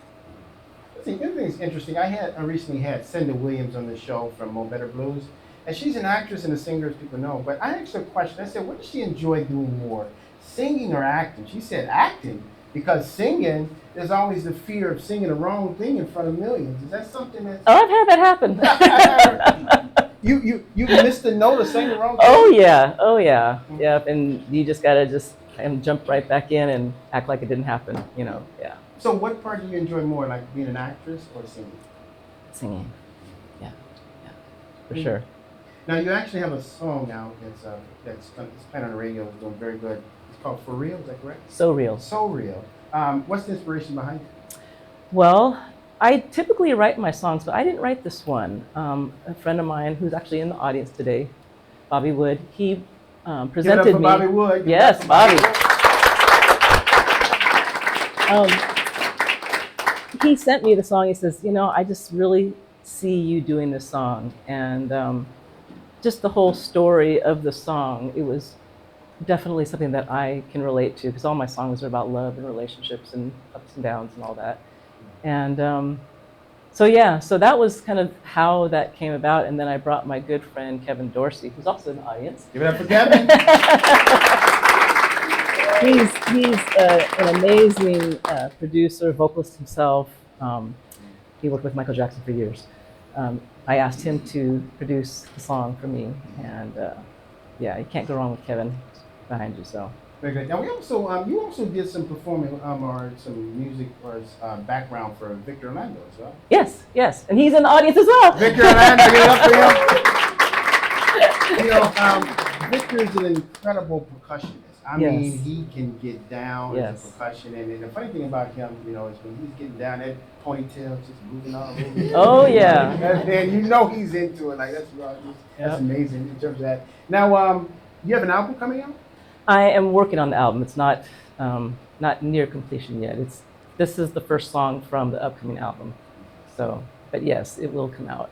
See, one thing is interesting. I recently had Cinda Williams on the show from Mo Better Blues, and she's an actress and a singer, as people know. But I asked her a question. I said, what does she enjoy doing more, singing or acting? She said acting, because singing, there's always the fear of singing the wrong thing in front of millions. Is that something that's... Oh, I've had that happen. You missed the note of saying the wrong thing? Oh yeah. Yep, and you just gotta jump right back in and act like it didn't happen, you know, yeah. So what part do you enjoy more, like being an actress or singing? Singing, yeah, for sure. Now you actually have a song now that's playing on the radio, it's doing very good. It's called For Real, is that correct? So Real. So Real. What's the inspiration behind it? Well, I typically write my songs, but I didn't write this one. A friend of mine who's actually in the audience today, Bobby Wood, he presented Give it up for me. Bobby Wood. Yes, Bobby. He sent me the song. He says, you know, I just really see you doing this song. And just the whole story of the song, it was definitely something that I can relate to because all my songs are about love and relationships and ups and downs and all that. And so that was kind of how that came about. And then I brought my good friend, Kevin Dorsey, who's also in the audience. Give it up for Kevin. He's an amazing producer, vocalist himself. He worked with Michael Jackson for years. I asked him to produce the song for me, and yeah, you can't go wrong with Kevin behind you. So. Very good. Now we also you also did some performing or some music or background for Victor Orlando as well. Yes, and he's in the audience as well. Victor Orlando, get it up for him. You know, Victor is an incredible percussionist. I mean, he can get down as a percussion, and the funny thing about him, you know, is when he's getting down, that ponytail just moving all over. Oh yeah. And you know he's into it. Like that's amazing in terms of that. Now, you have an album coming out? I am working on the album. It's not near completion yet. This is the first song from the upcoming album. So, but yes, it will come out.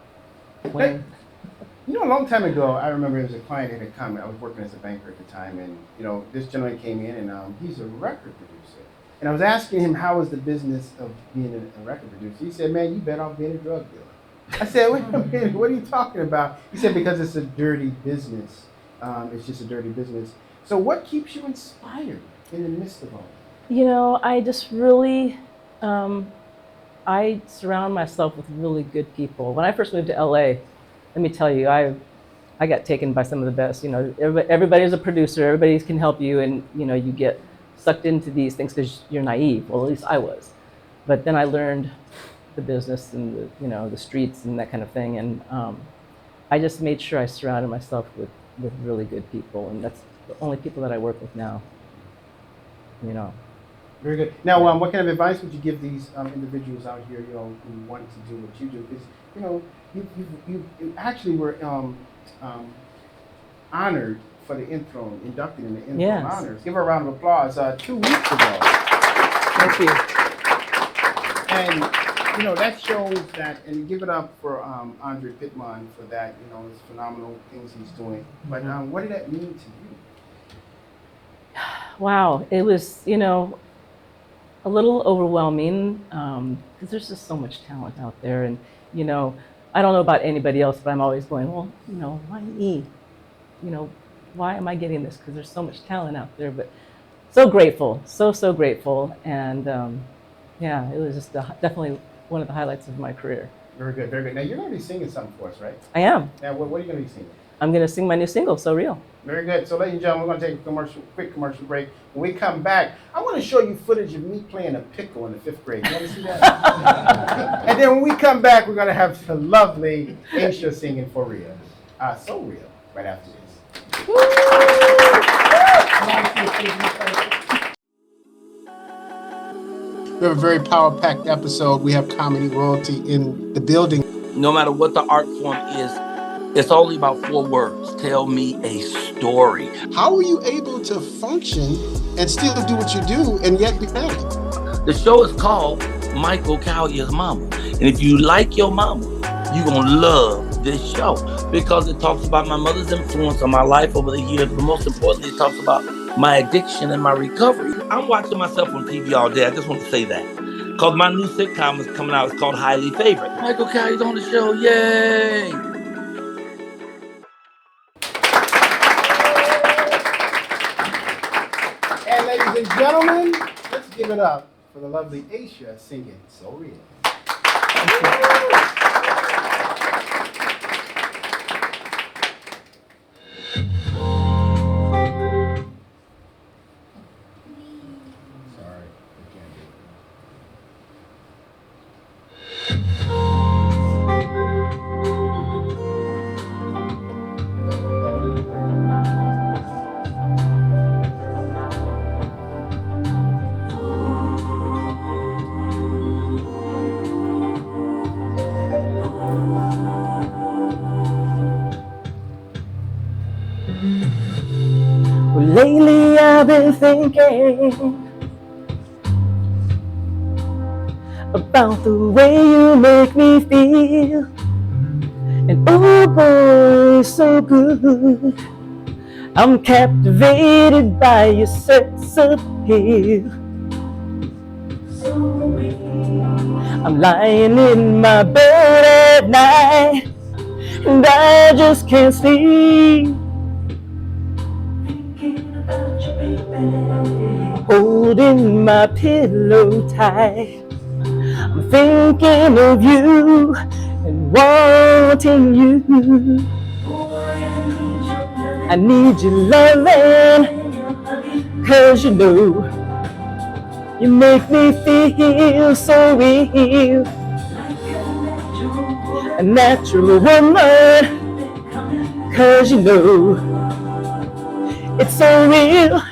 Hey, you know, a long time ago, I remember there was a client that had come. I was working as a banker at the time, and you know, this gentleman came in, and he's a record producer. And I was asking him how was the business of being a record producer. He said, "Man, you better off being a drug dealer." I said, "Wait a minute, what are you talking about?" He said, "Because it's a dirty business. It's just a dirty business." So what keeps you inspired in the midst of all that? You know, I just really, I surround myself with really good people. When I first moved to LA, let me tell you, I got taken by some of the best. You know, everybody's a producer, everybody can help you, and you know, you get sucked into these things because you're naive. Well, at least I was. But then I learned the business and the, you know, the streets and that kind of thing, and I just made sure I surrounded myself with really good people, and that's the only people that I work with now. You know. Very good. Now, what kind of advice would you give these individuals out here, you know, who want to do what you do? Because you know, you actually were honored for the inducted in the Inthrone honors. Give her a round of applause. 2 weeks ago. Thank you. And you know, that shows that, and give it up for Andre Pittman for that. You know, it's phenomenal things he's doing. But what did that mean to you? Wow, it was, you know, a little overwhelming because there's just so much talent out there, and you know, I don't know about anybody else, but I'm always going, well, you know, why me? You know, why am I getting this? Because there's so much talent out there. But so grateful, so grateful, and yeah, it was just definitely one of the highlights of my career. Very good, very good. Now you're going to be singing something for us, right? I am. Now, what are you going to be singing? I'm going to sing my new single, So Real. Very good. So, ladies and gentlemen, we're going to take a quick commercial break. When we come back, I want to show you footage of me playing a pickle in the 5th grade. You want to see that? And then when we come back, we're going to have the lovely Aysha singing For Real. So Real, right after this. We have a very power-packed episode. We have comedy royalty in the building. No matter what the art form is, it's only about 4 words. Tell me a story. How are you able to function and still do what you do and yet be family? The show is called Michael Collier's Mama. And if you like your mama, you're going to love this show because it talks about my mother's influence on my life over the years, but most importantly, it talks about my addiction and my recovery. I'm watching myself on TV all day. I just want to say that. Because my new sitcom is coming out. It's called Highly Favored. Michael Collier's on the show. Yay! And ladies and gentlemen, let's give it up for the lovely Aysha singing So Real. Well, lately I've been thinking about the way you make me feel, and oh boy, so good. I'm captivated by your sex appeal. I'm lying in my bed at night, and I just can't sleep. Holding my pillow tight, I'm thinking of you and wanting you. I need your loving, 'cause you know you make me feel so real. A natural woman, 'cause you know it's so real.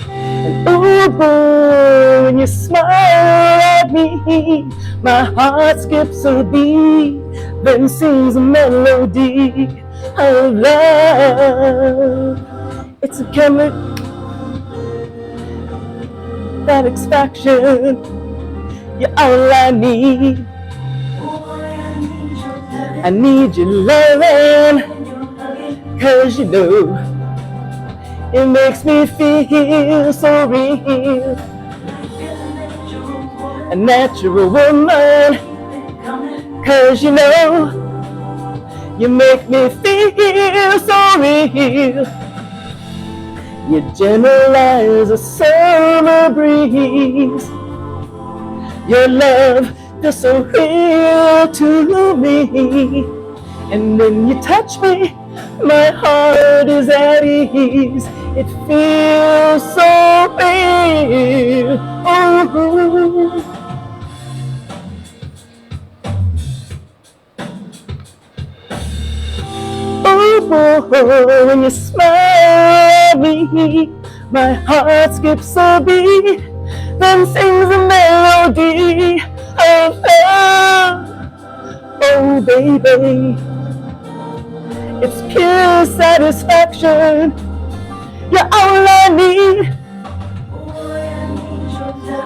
And oh boy, when you smile at me, my heart skips a beat, then sings a melody of love. It's a chemical satisfaction. You're all I need. I need your loving, 'cause you know it makes me feel so real. A natural woman, 'cause you know you make me feel so real. You're gentle as a summer breeze. Your love feels so real to me. And when you touch me, my heart is at ease. It feels so real. Oh. Oh boy, when you smile at me, my heart skips a beat, then sings a melody of love. Oh baby, it's pure satisfaction. You're all I need.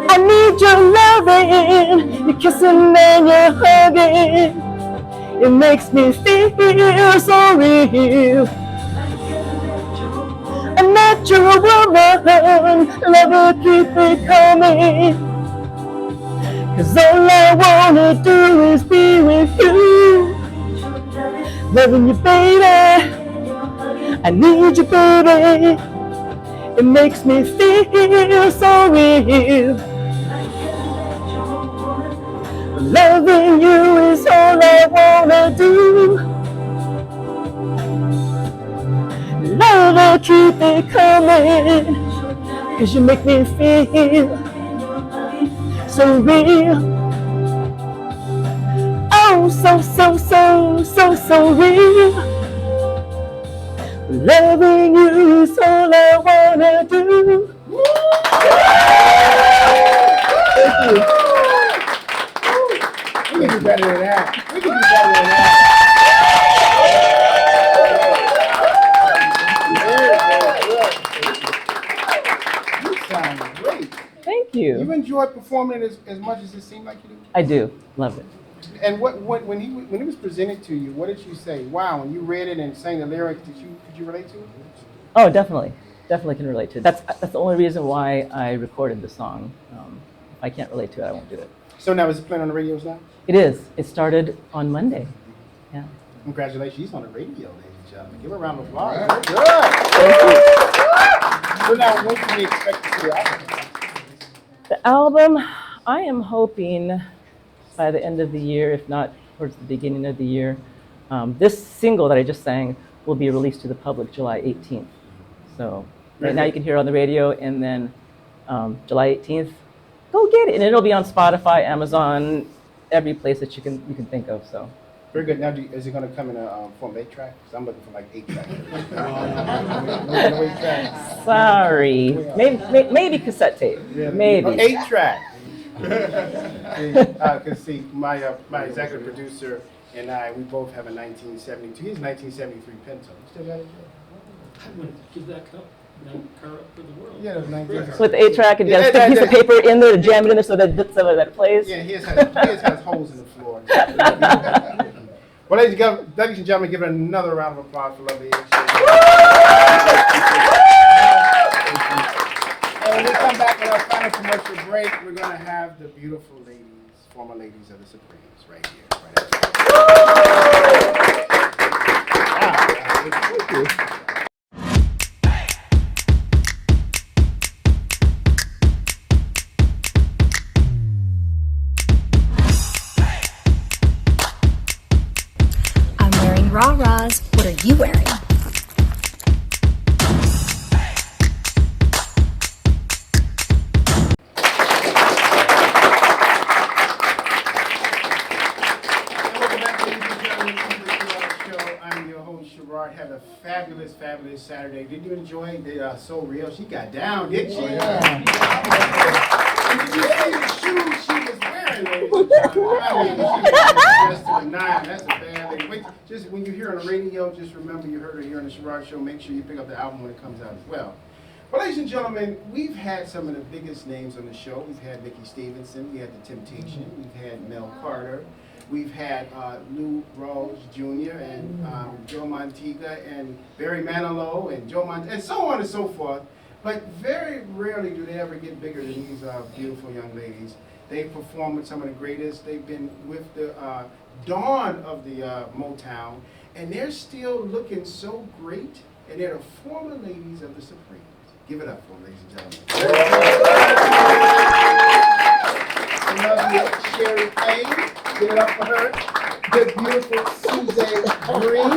I need your loving, your kissing and your hugging. It makes me feel so real. A natural woman, lover, keep it coming. 'Cause all I wanna do is be with you. Loving you, baby. I need you, baby. It makes me feel so real. Loving you is all I wanna do. Love, keep it coming, 'cause you make me feel so real. Oh, so real. Loving you is all I wanna do. Thank you. We can do better than that. We can do better than that. You sound great. Thank you. You enjoy performing it as much as it seemed like you do? I do. Love it. And when it was presented to you, what did you say? Wow, when you read it and sang the lyrics, could you relate to it? Oh, definitely. Definitely can relate to it. That's the only reason why I recorded the song. If I can't relate to it, I won't do it. So now is it playing on the radios now? It is. It started on Monday. Yeah. Congratulations, she's on the radio, ladies and gentlemen. Give her a round of applause. Very good. Thank you. So now, when can we expect to see the album? The album, I am hoping by the end of the year, if not towards the beginning of the year. This single that I just sang will be released to the public July 18th. So right now you can hear it on the radio, and then July 18th, go get it. And it'll be on Spotify, Amazon, every place that you can think of. So. Very good. Now, is it going to come in a form of 8-track? Because I'm looking for like 8-track. Sorry. Maybe cassette tape. Yeah, maybe. 8-track. Because see, my executive producer and I, we both have a 1972. He's 1973 Pinto. You still got it, Joe? I wouldn't give that car up for the world. Yeah, it was 1973. With the 8-track, and got a piece of paper in there to jam it in there so that it plays. Yeah, he has holes in the floor. Well, ladies and gentlemen, give it another round of applause for lovely Aysha. And when we come back with our final commercial break, we're going to have the beautiful ladies, former ladies of the Supremes, right here. Thank you. Rah-rahs, what are February. Had a fabulous Saturday. Did you enjoy the So Real? She got down, didn't she? And did you see the shoes she was wearing, ladies and gentlemen? I mean, she was dressed to the nine. That's a bad lady. Wait, just when you hear her on the radio, just remember you heard her here on the Sherrod Show. Make sure you pick up the album when it comes out as well. Well, ladies and gentlemen, we've had some of the biggest names on the show. We've had Nikki Stevenson, we had The Temptation, we've had Mel Carter. We've had Lou Rawls Jr. and Joe Montega and Barry Manilow and Joe and so on and so forth. But very rarely do they ever get bigger than these beautiful young ladies. They perform with some of the greatest. They've been with the dawn of the Motown, and they're still looking so great. And they're the former ladies of the Supremes. Give it up for them, ladies and gentlemen. Lovely Sherry Payne. Give it up for her. The beautiful Suzanne Green.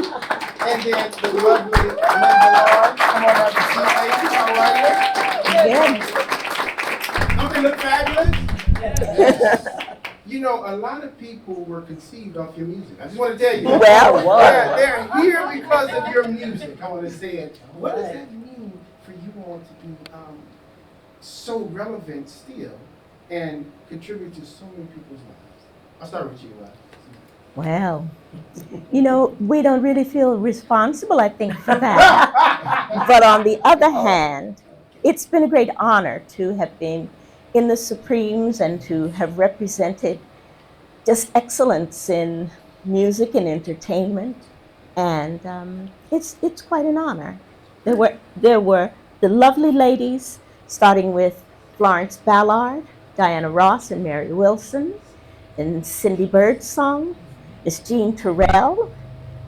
And then the lovely Linda Lord. Come on out to see ladies. How are you? Don't they look fabulous? Yes. You know, a lot of people were conceived off your music. I just want to tell you. They're here because of your music. I want to say it. What does that mean for you all to be so relevant still and contribute to so many people's lives? I'll start with you. Well, you know, we don't really feel responsible, I think, for that. But on the other hand, it's been a great honor to have been in the Supremes and to have represented just excellence in music and entertainment. And it's quite an honor. There were the lovely ladies, starting with Florence Ballard, Diana Ross, and Mary Wilson, and Cindy Birdsong, Miss Jean Terrell,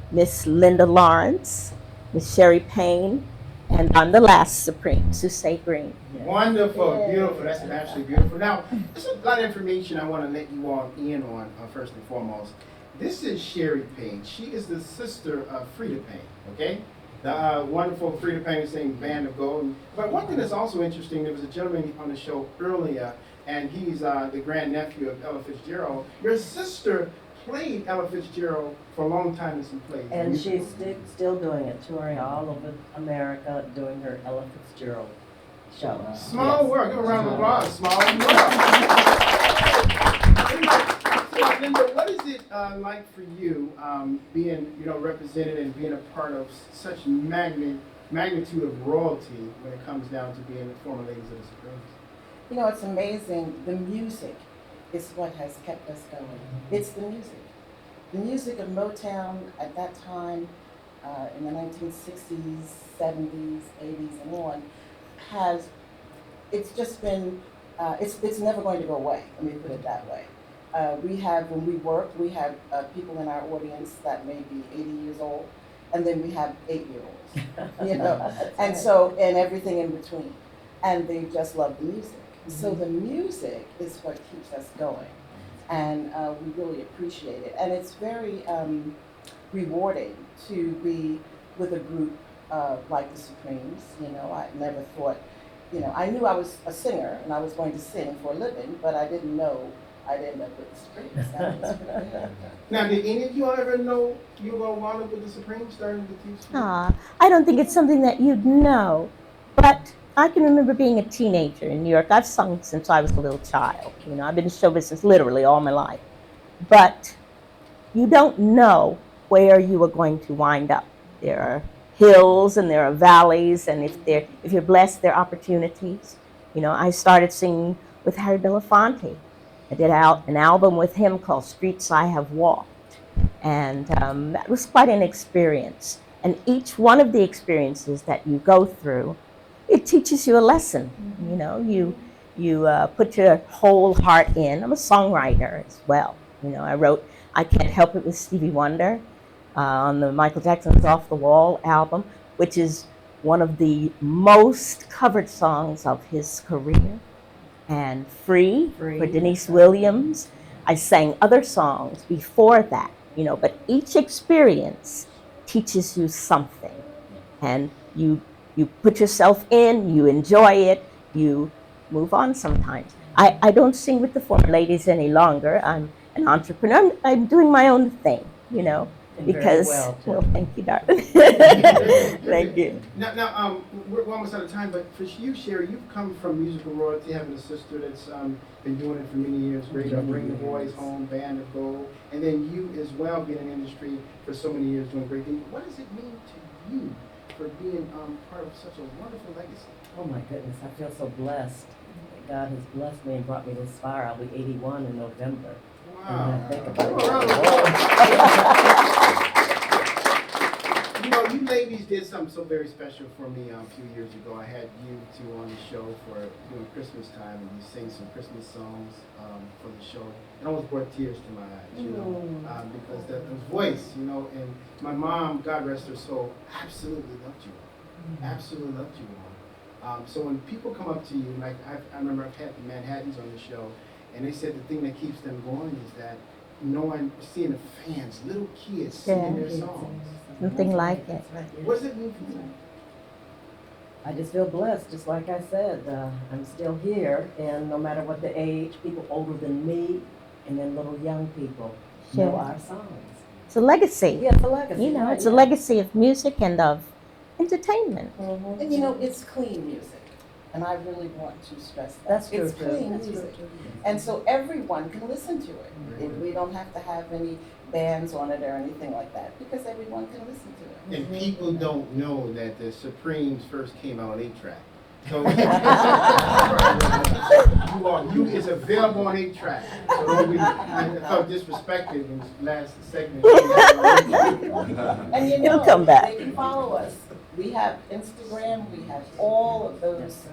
Miss Linda Lawrence, Miss Sherry Payne, and on the last Supreme, Suzanne Green. Wonderful, beautiful. That's absolutely beautiful. Now, there's a lot of information I want to let you all in on first and foremost. This is Sherry Payne. She is the sister of Frida Payne, okay? The wonderful Frida Payne singing Band of Gold. But one thing that's also interesting, there was a gentleman on the show earlier, and he's the grandnephew of Ella Fitzgerald. Your sister played Ella Fitzgerald for a long time in some plays. And she's still doing it, touring all over America, doing her Ella Fitzgerald show. Small world. Give a round of applause. Small world. Linda, what is it like for you being, represented and being a part of such magnitude of royalty when it comes down to being the former ladies of the Supremes? You know, it's amazing. The music is what has kept us going. It's the music. The music of Motown at that time, in the 1960s, 70s, 80s, and on, it's just been, it's never going to go away. Let me put it that way. When we work, we have people in our audience that may be 80 years old, and then we have 8-year-olds, and everything in between. And they just love the music. So the music is what keeps us going, and we really appreciate it. And it's very rewarding to be with a group like the Supremes. I never thought, I knew I was a singer and I was going to sing for a living, but I didn't know I'd end up with the Supremes. That was pretty good. Now, did any of you ever know you were going to wind up with the Supremes starting to teach? I don't think it's something that you'd know, but I can remember being a teenager in New York. I've sung since I was a little child. I've been in show business literally all my life. But you don't know where you are going to wind up. There are hills and there are valleys, and if you're blessed, there are opportunities. I started singing with Harry Belafonte. I did an album with him called Streets I Have Walked, and that was quite an experience. And each one of the experiences that you go through, it teaches you a lesson. You put your whole heart in. I'm a songwriter as well. I wrote I Can't Help It with Stevie Wonder on the Michael Jackson's Off the Wall album, which is one of the most covered songs of his career. And Free for Denise Williams. I sang other songs before that, but each experience teaches you something, and you put yourself in, you enjoy it, you move on sometimes. I don't sing with the former ladies any longer. I'm an entrepreneur. I'm doing my own thing, you know, because, well, thank you, darling. Thank you. Now, we're almost out of time, but for you, Sherry, you've come from musical royalty, having a sister that's been doing it for many years, great, Bring the Boys Home, Band of Gold, and then you as well being in the industry for so many years doing great things. What does it mean to you for being part of such a wonderful legacy? Oh my goodness, I feel so blessed. God has blessed me and brought me this far. I'll be 81 in November. Wow. And I think about You know, you ladies did something so very special for me a few years ago. I had you two on the show for Christmas time, and you sing some Christmas songs for the show. It almost brought tears to my eyes, you know, because the voice, you know, and my mom, God rest her soul, absolutely loved you all. Absolutely loved you all. So when people come up to you, like I remember I've had the Manhattans on the show, and they said the thing that keeps them going is that seeing the fans, little kids singing their songs. Nothing like it. What does it mean for you? I just feel blessed, just like I said. I'm still here, and no matter what the age, people older than me, and then little young people know our songs. It's a legacy. Yeah, it's a legacy. You know, right, it's a legacy of music and of entertainment. And you know, it's clean music. And I really want to stress that. That's true, it's too. clean That's music. true, too. And so everyone can listen to it. We don't have to have any bands on it or anything like that, because everyone can listen to it. And people don't know that the Supremes first came out on 8-track. So it's available on 8-track. So don't be, I felt disrespected in this last segment. And you know, It'll come back. they can follow us. We have Instagram, we have all of those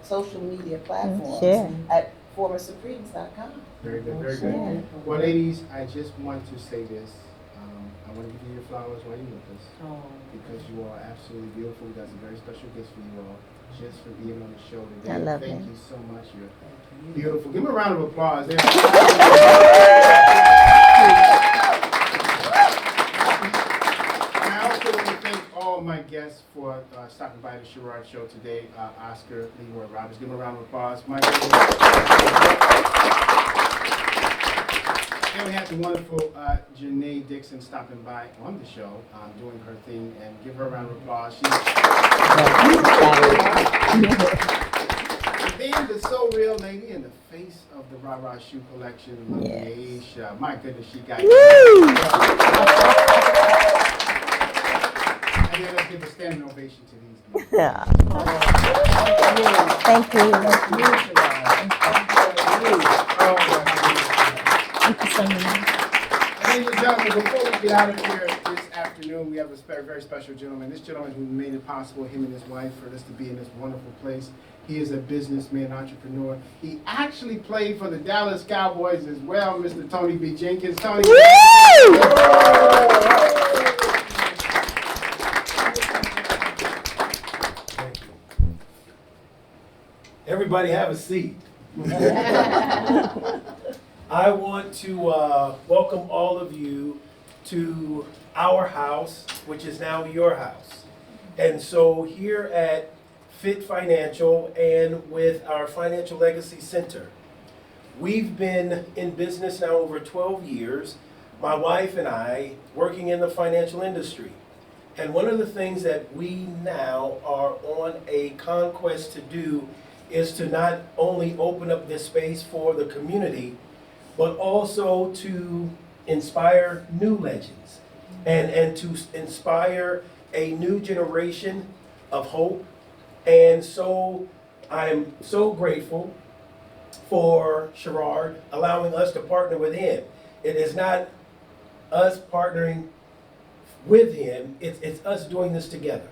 social media platforms at formersupremes.com. Very good, very good. Well, ladies, I just want to say this. I want to give you your flowers while you're with us. Because you are absolutely beautiful. We got some very special gifts for you all, just for being on the show today. I love Thank you. you so much. You're beautiful. Give me a round of applause. I also want to thank all my guests for stopping by the Sherrod Show today. Oscar, Leroy Roberts. Give them a round of applause. And we had the wonderful Janaye Dixon stopping by on the show, doing her thing, and give her a round of applause. And the So Real lady in the face of the Rah Rah Shoe Collection, Aysha. My goodness, she got it. And then let's give a standing ovation to these people. Yeah. Thank you. Thank you so much. Ladies and gentlemen, before we get out of here this afternoon, we have a very special gentleman. This gentleman who made it possible, him and his wife, for us to be in this wonderful place. He is a businessman, entrepreneur. He actually played for the Dallas Cowboys as well, Mr. Tony B. Jenkins. Tony. Everybody have a seat. I want to welcome all of you to our house, which is now your house. And so here at Fit Financial and with our Financial Legacy Center, we've been in business now over 12 years, my wife and I, working in the financial industry. And one of the things that we now are on a conquest to do is to not only open up this space for the community, but also to inspire new legends and to inspire a new generation of hope. And so I'm so grateful for Sherrod allowing us to partner with him. It is not us partnering with him, it's us doing this together.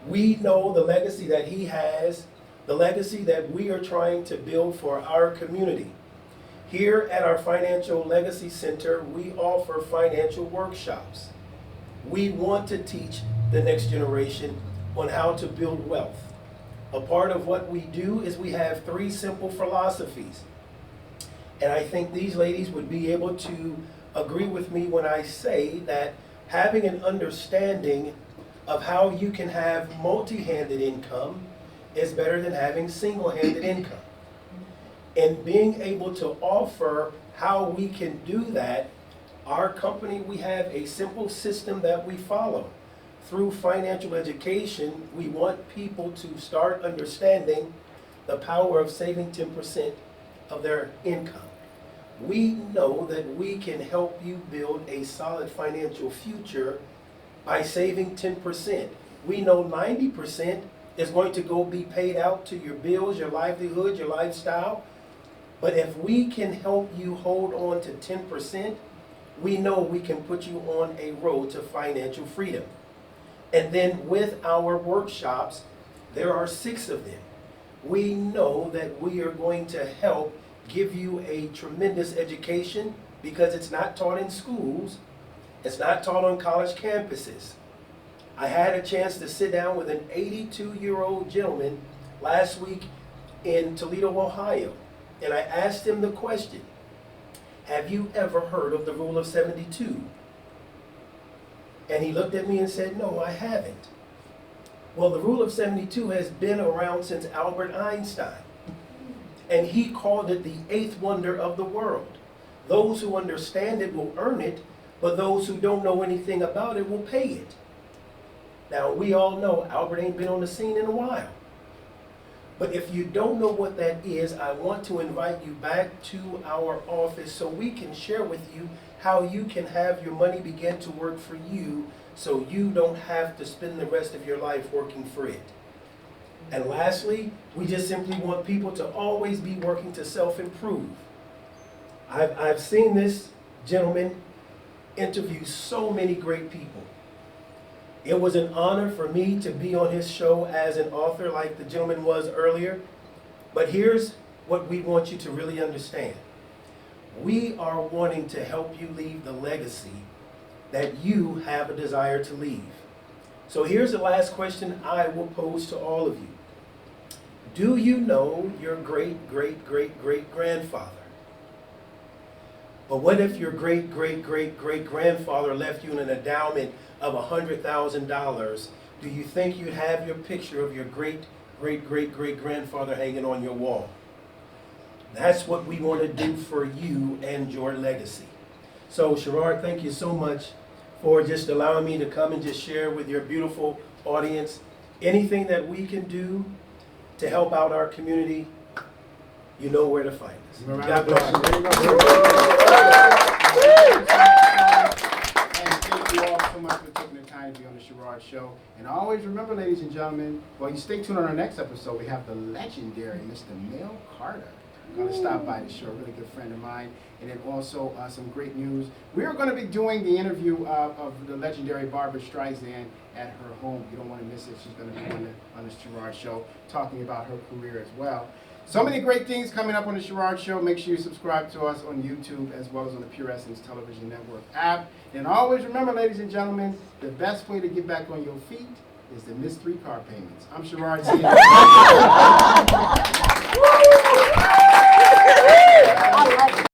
We know the legacy that he has, the legacy that we are trying to build for our community. Here at our Financial Legacy Center, we offer financial workshops. We want to teach the next generation on how to build wealth. A part of what we do is we have 3 simple philosophies. And I think these ladies would be able to agree with me when I say that having an understanding of how you can have multi-handed income is better than having single-handed income. And being able to offer how we can do that, our company, we have a simple system that we follow. Through financial education, we want people to start understanding the power of saving 10% of their income. We know that we can help you build a solid financial future by saving 10%. We know 90% is going to go be paid out to your bills, your livelihood, your lifestyle. But if we can help you hold on to 10%, we know we can put you on a road to financial freedom. And then with our workshops, there are 6 of them. We know that we are going to help give you a tremendous education because it's not taught in schools. It's not taught on college campuses. I had a chance to sit down with an 82-year-old gentleman last week in Toledo, Ohio, and I asked him the question, have you ever heard of the rule of 72? And he looked at me and said, no, I haven't. Well, the rule of 72 has been around since Albert Einstein, and he called it the 8th wonder of the world. Those who understand it will earn it, but those who don't know anything about it will pay it. Now, we all know Albert ain't been on the scene in a while. But if you don't know what that is, I want to invite you back to our office so we can share with you how you can have your money begin to work for you so you don't have to spend the rest of your life working for it. And lastly, we just simply want people to always be working to self-improve. I've seen this gentleman interview so many great people. It was an honor for me to be on his show as an author like the gentleman was earlier. But here's what we want you to really understand. We are wanting to help you leave the legacy that you have a desire to leave. So here's the last question I will pose to all of you. Do you know your great-great-great-great-grandfather? But what if your great-great-great-great-grandfather left you an endowment of $100,000? Do you think you'd have your picture of your great-great-great-great-grandfather hanging on your wall? That's what we want to do for you and your legacy. So, Sherrod, thank you so much for just allowing me to come and just share with your beautiful audience. Anything that we can do to help out our community, you know where to find us. God bless you. And thank you all so much for taking the time to be on the Sherrod Show. And always remember, ladies and gentlemen, well, you stay tuned on our next episode. We have the legendary Mr. Mel Carter going to stop by the show, a really good friend of mine. And then also some great news. We are going to be doing the interview of the legendary Barbara Streisand at her home. You don't want to miss it. She's going to be on the Sherrod Show talking about her career as well. So many great things coming up on the Sherrod Show. Make sure you subscribe to us on YouTube as well as on the Pure Essence Television Network app. And always remember, ladies and gentlemen, the best way to get back on your feet is to miss 3 car payments. I'm Sherrod. See you.